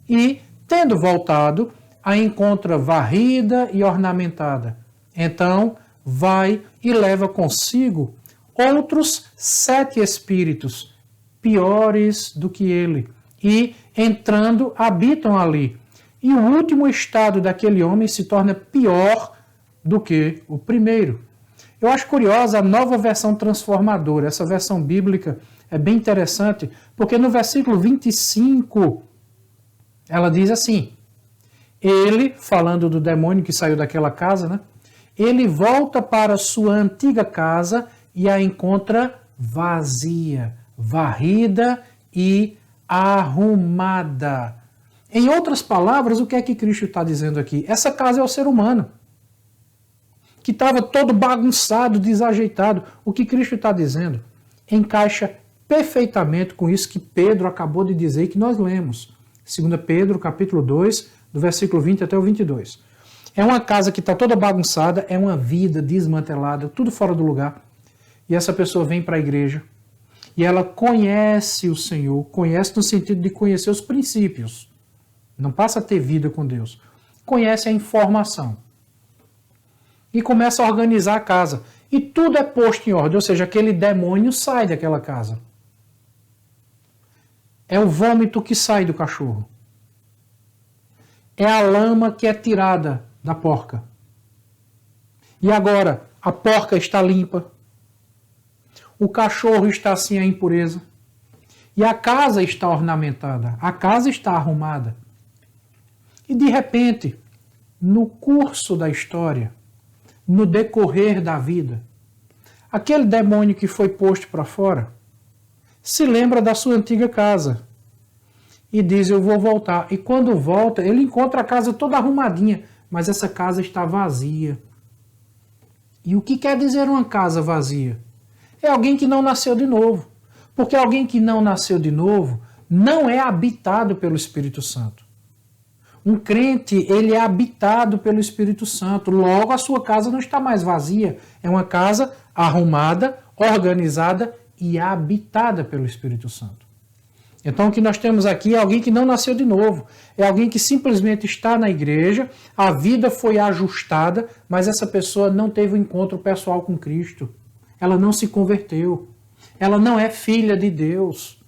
E, tendo voltado, a encontra varrida e ornamentada. Então, vai e leva consigo outros 7 espíritos, piores do que ele, e, entrando, habitam ali. E o último estado daquele homem se torna pior do que o primeiro. Eu acho curiosa a nova versão transformadora. Essa versão bíblica é bem interessante, porque no versículo 25, ela diz assim: ele, falando do demônio que saiu daquela casa, né? Ele volta para sua antiga casa e a encontra vazia, varrida e arrumada. Em outras palavras, o que é que Cristo está dizendo aqui? Essa casa é o ser humano, que estava todo bagunçado, desajeitado. O que Cristo está dizendo encaixa perfeitamente com isso que Pedro acabou de dizer e que nós lemos. 2 Pedro, capítulo 2, do versículo 20 até o 22. É uma casa que está toda bagunçada, é uma vida desmantelada, tudo fora do lugar. E essa pessoa vem para a igreja e ela conhece o Senhor, conhece no sentido de conhecer os princípios. Não passa a ter vida com Deus. Conhece a informação. E começa a organizar a casa. E tudo é posto em ordem, ou seja, aquele demônio sai daquela casa. É o vômito que sai do cachorro. É a lama que é tirada da porca. E agora, a porca está limpa. O cachorro está sem a impureza. E a casa está ornamentada. A casa está arrumada. E de repente, no curso da história, no decorrer da vida, aquele demônio que foi posto para fora se lembra da sua antiga casa e diz: eu vou voltar. E quando volta, ele encontra a casa toda arrumadinha, mas essa casa está vazia. E o que quer dizer uma casa vazia? É alguém que não nasceu de novo. Porque alguém que não nasceu de novo não é habitado pelo Espírito Santo. Um crente, ele é habitado pelo Espírito Santo. Logo, a sua casa não está mais vazia. É uma casa arrumada, organizada e habitada pelo Espírito Santo. Então, o que nós temos aqui é alguém que não nasceu de novo. É alguém que simplesmente está na igreja, a vida foi ajustada, mas essa pessoa não teve um encontro pessoal com Cristo. Ela não se converteu. Ela não é filha de Deus.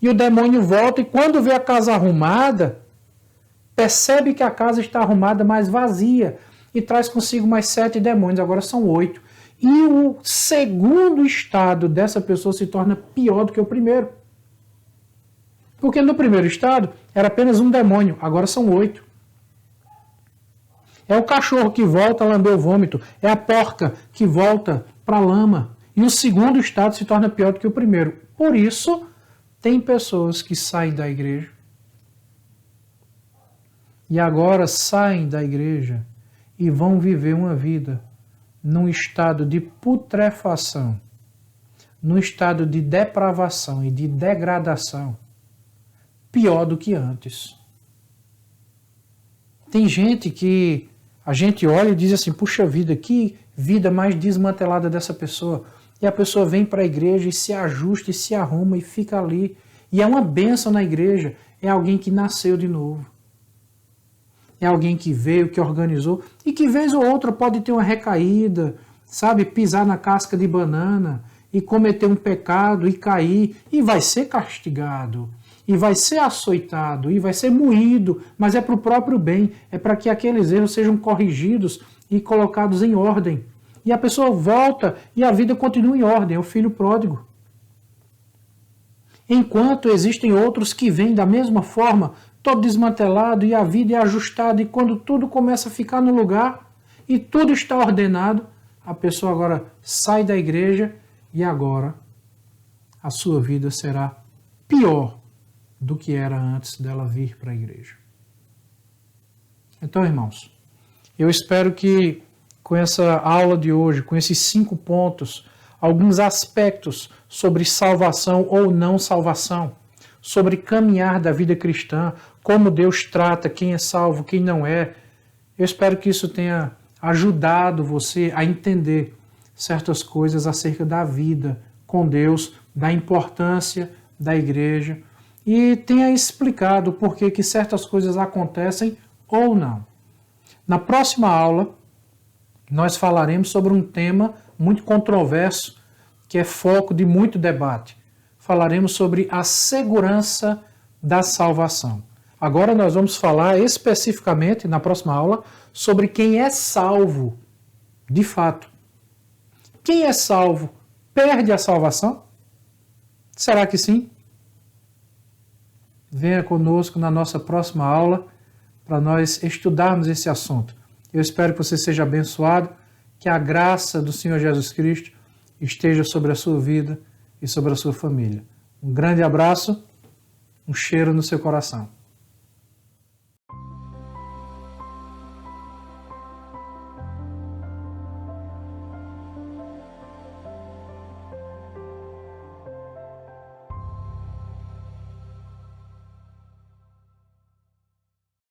E o demônio volta e quando vê a casa arrumada, percebe que a casa está arrumada, mas vazia, e traz consigo mais 7 demônios, agora são 8. E o segundo estado dessa pessoa se torna pior do que o primeiro. Porque no primeiro estado era apenas um demônio, agora são 8. É o cachorro que volta a lamber o vômito, é a porca que volta para a lama. e o segundo estado se torna pior do que o primeiro. Por isso, tem pessoas que saem da igreja e agora saem da igreja e vão viver uma vida num estado de putrefação, num estado de depravação e de degradação, pior do que antes. Tem gente que a gente olha e diz assim, puxa vida, que vida mais desmantelada dessa pessoa. E a pessoa vem para a igreja e se ajusta e se arruma e fica ali. E é uma bênção na igreja, é alguém que nasceu de novo. É alguém que veio, que organizou, e que vez ou outra pode ter uma recaída, sabe, pisar na casca de banana e cometer um pecado e cair, e vai ser castigado, e vai ser açoitado, e vai ser moído, mas é para o próprio bem, é para que aqueles erros sejam corrigidos e colocados em ordem. E a pessoa volta e a vida continua em ordem, é o filho pródigo. Enquanto existem outros que vêm da mesma forma, todo desmantelado e a vida é ajustada, e quando tudo começa a ficar no lugar e tudo está ordenado, a pessoa agora sai da igreja e agora a sua vida será pior do que era antes dela vir para a igreja. Então, irmãos, eu espero que com essa aula de hoje, com esses 5 pontos, alguns aspectos sobre salvação ou não salvação, sobre caminhar da vida cristã, como Deus trata quem é salvo, quem não é. Eu espero que isso tenha ajudado você a entender certas coisas acerca da vida com Deus, da importância da igreja, e tenha explicado por que certas coisas acontecem ou não. Na próxima aula, nós falaremos sobre um tema muito controverso, que é foco de muito debate. Falaremos sobre a segurança da salvação. Agora nós vamos falar especificamente, na próxima aula, sobre quem é salvo, de fato. Quem é salvo perde a salvação? Será que sim? Venha conosco na nossa próxima aula para nós estudarmos esse assunto. Eu espero que você seja abençoado, que a graça do Senhor Jesus Cristo esteja sobre a sua vida e sobre a sua família. Um grande abraço, um cheiro no seu coração.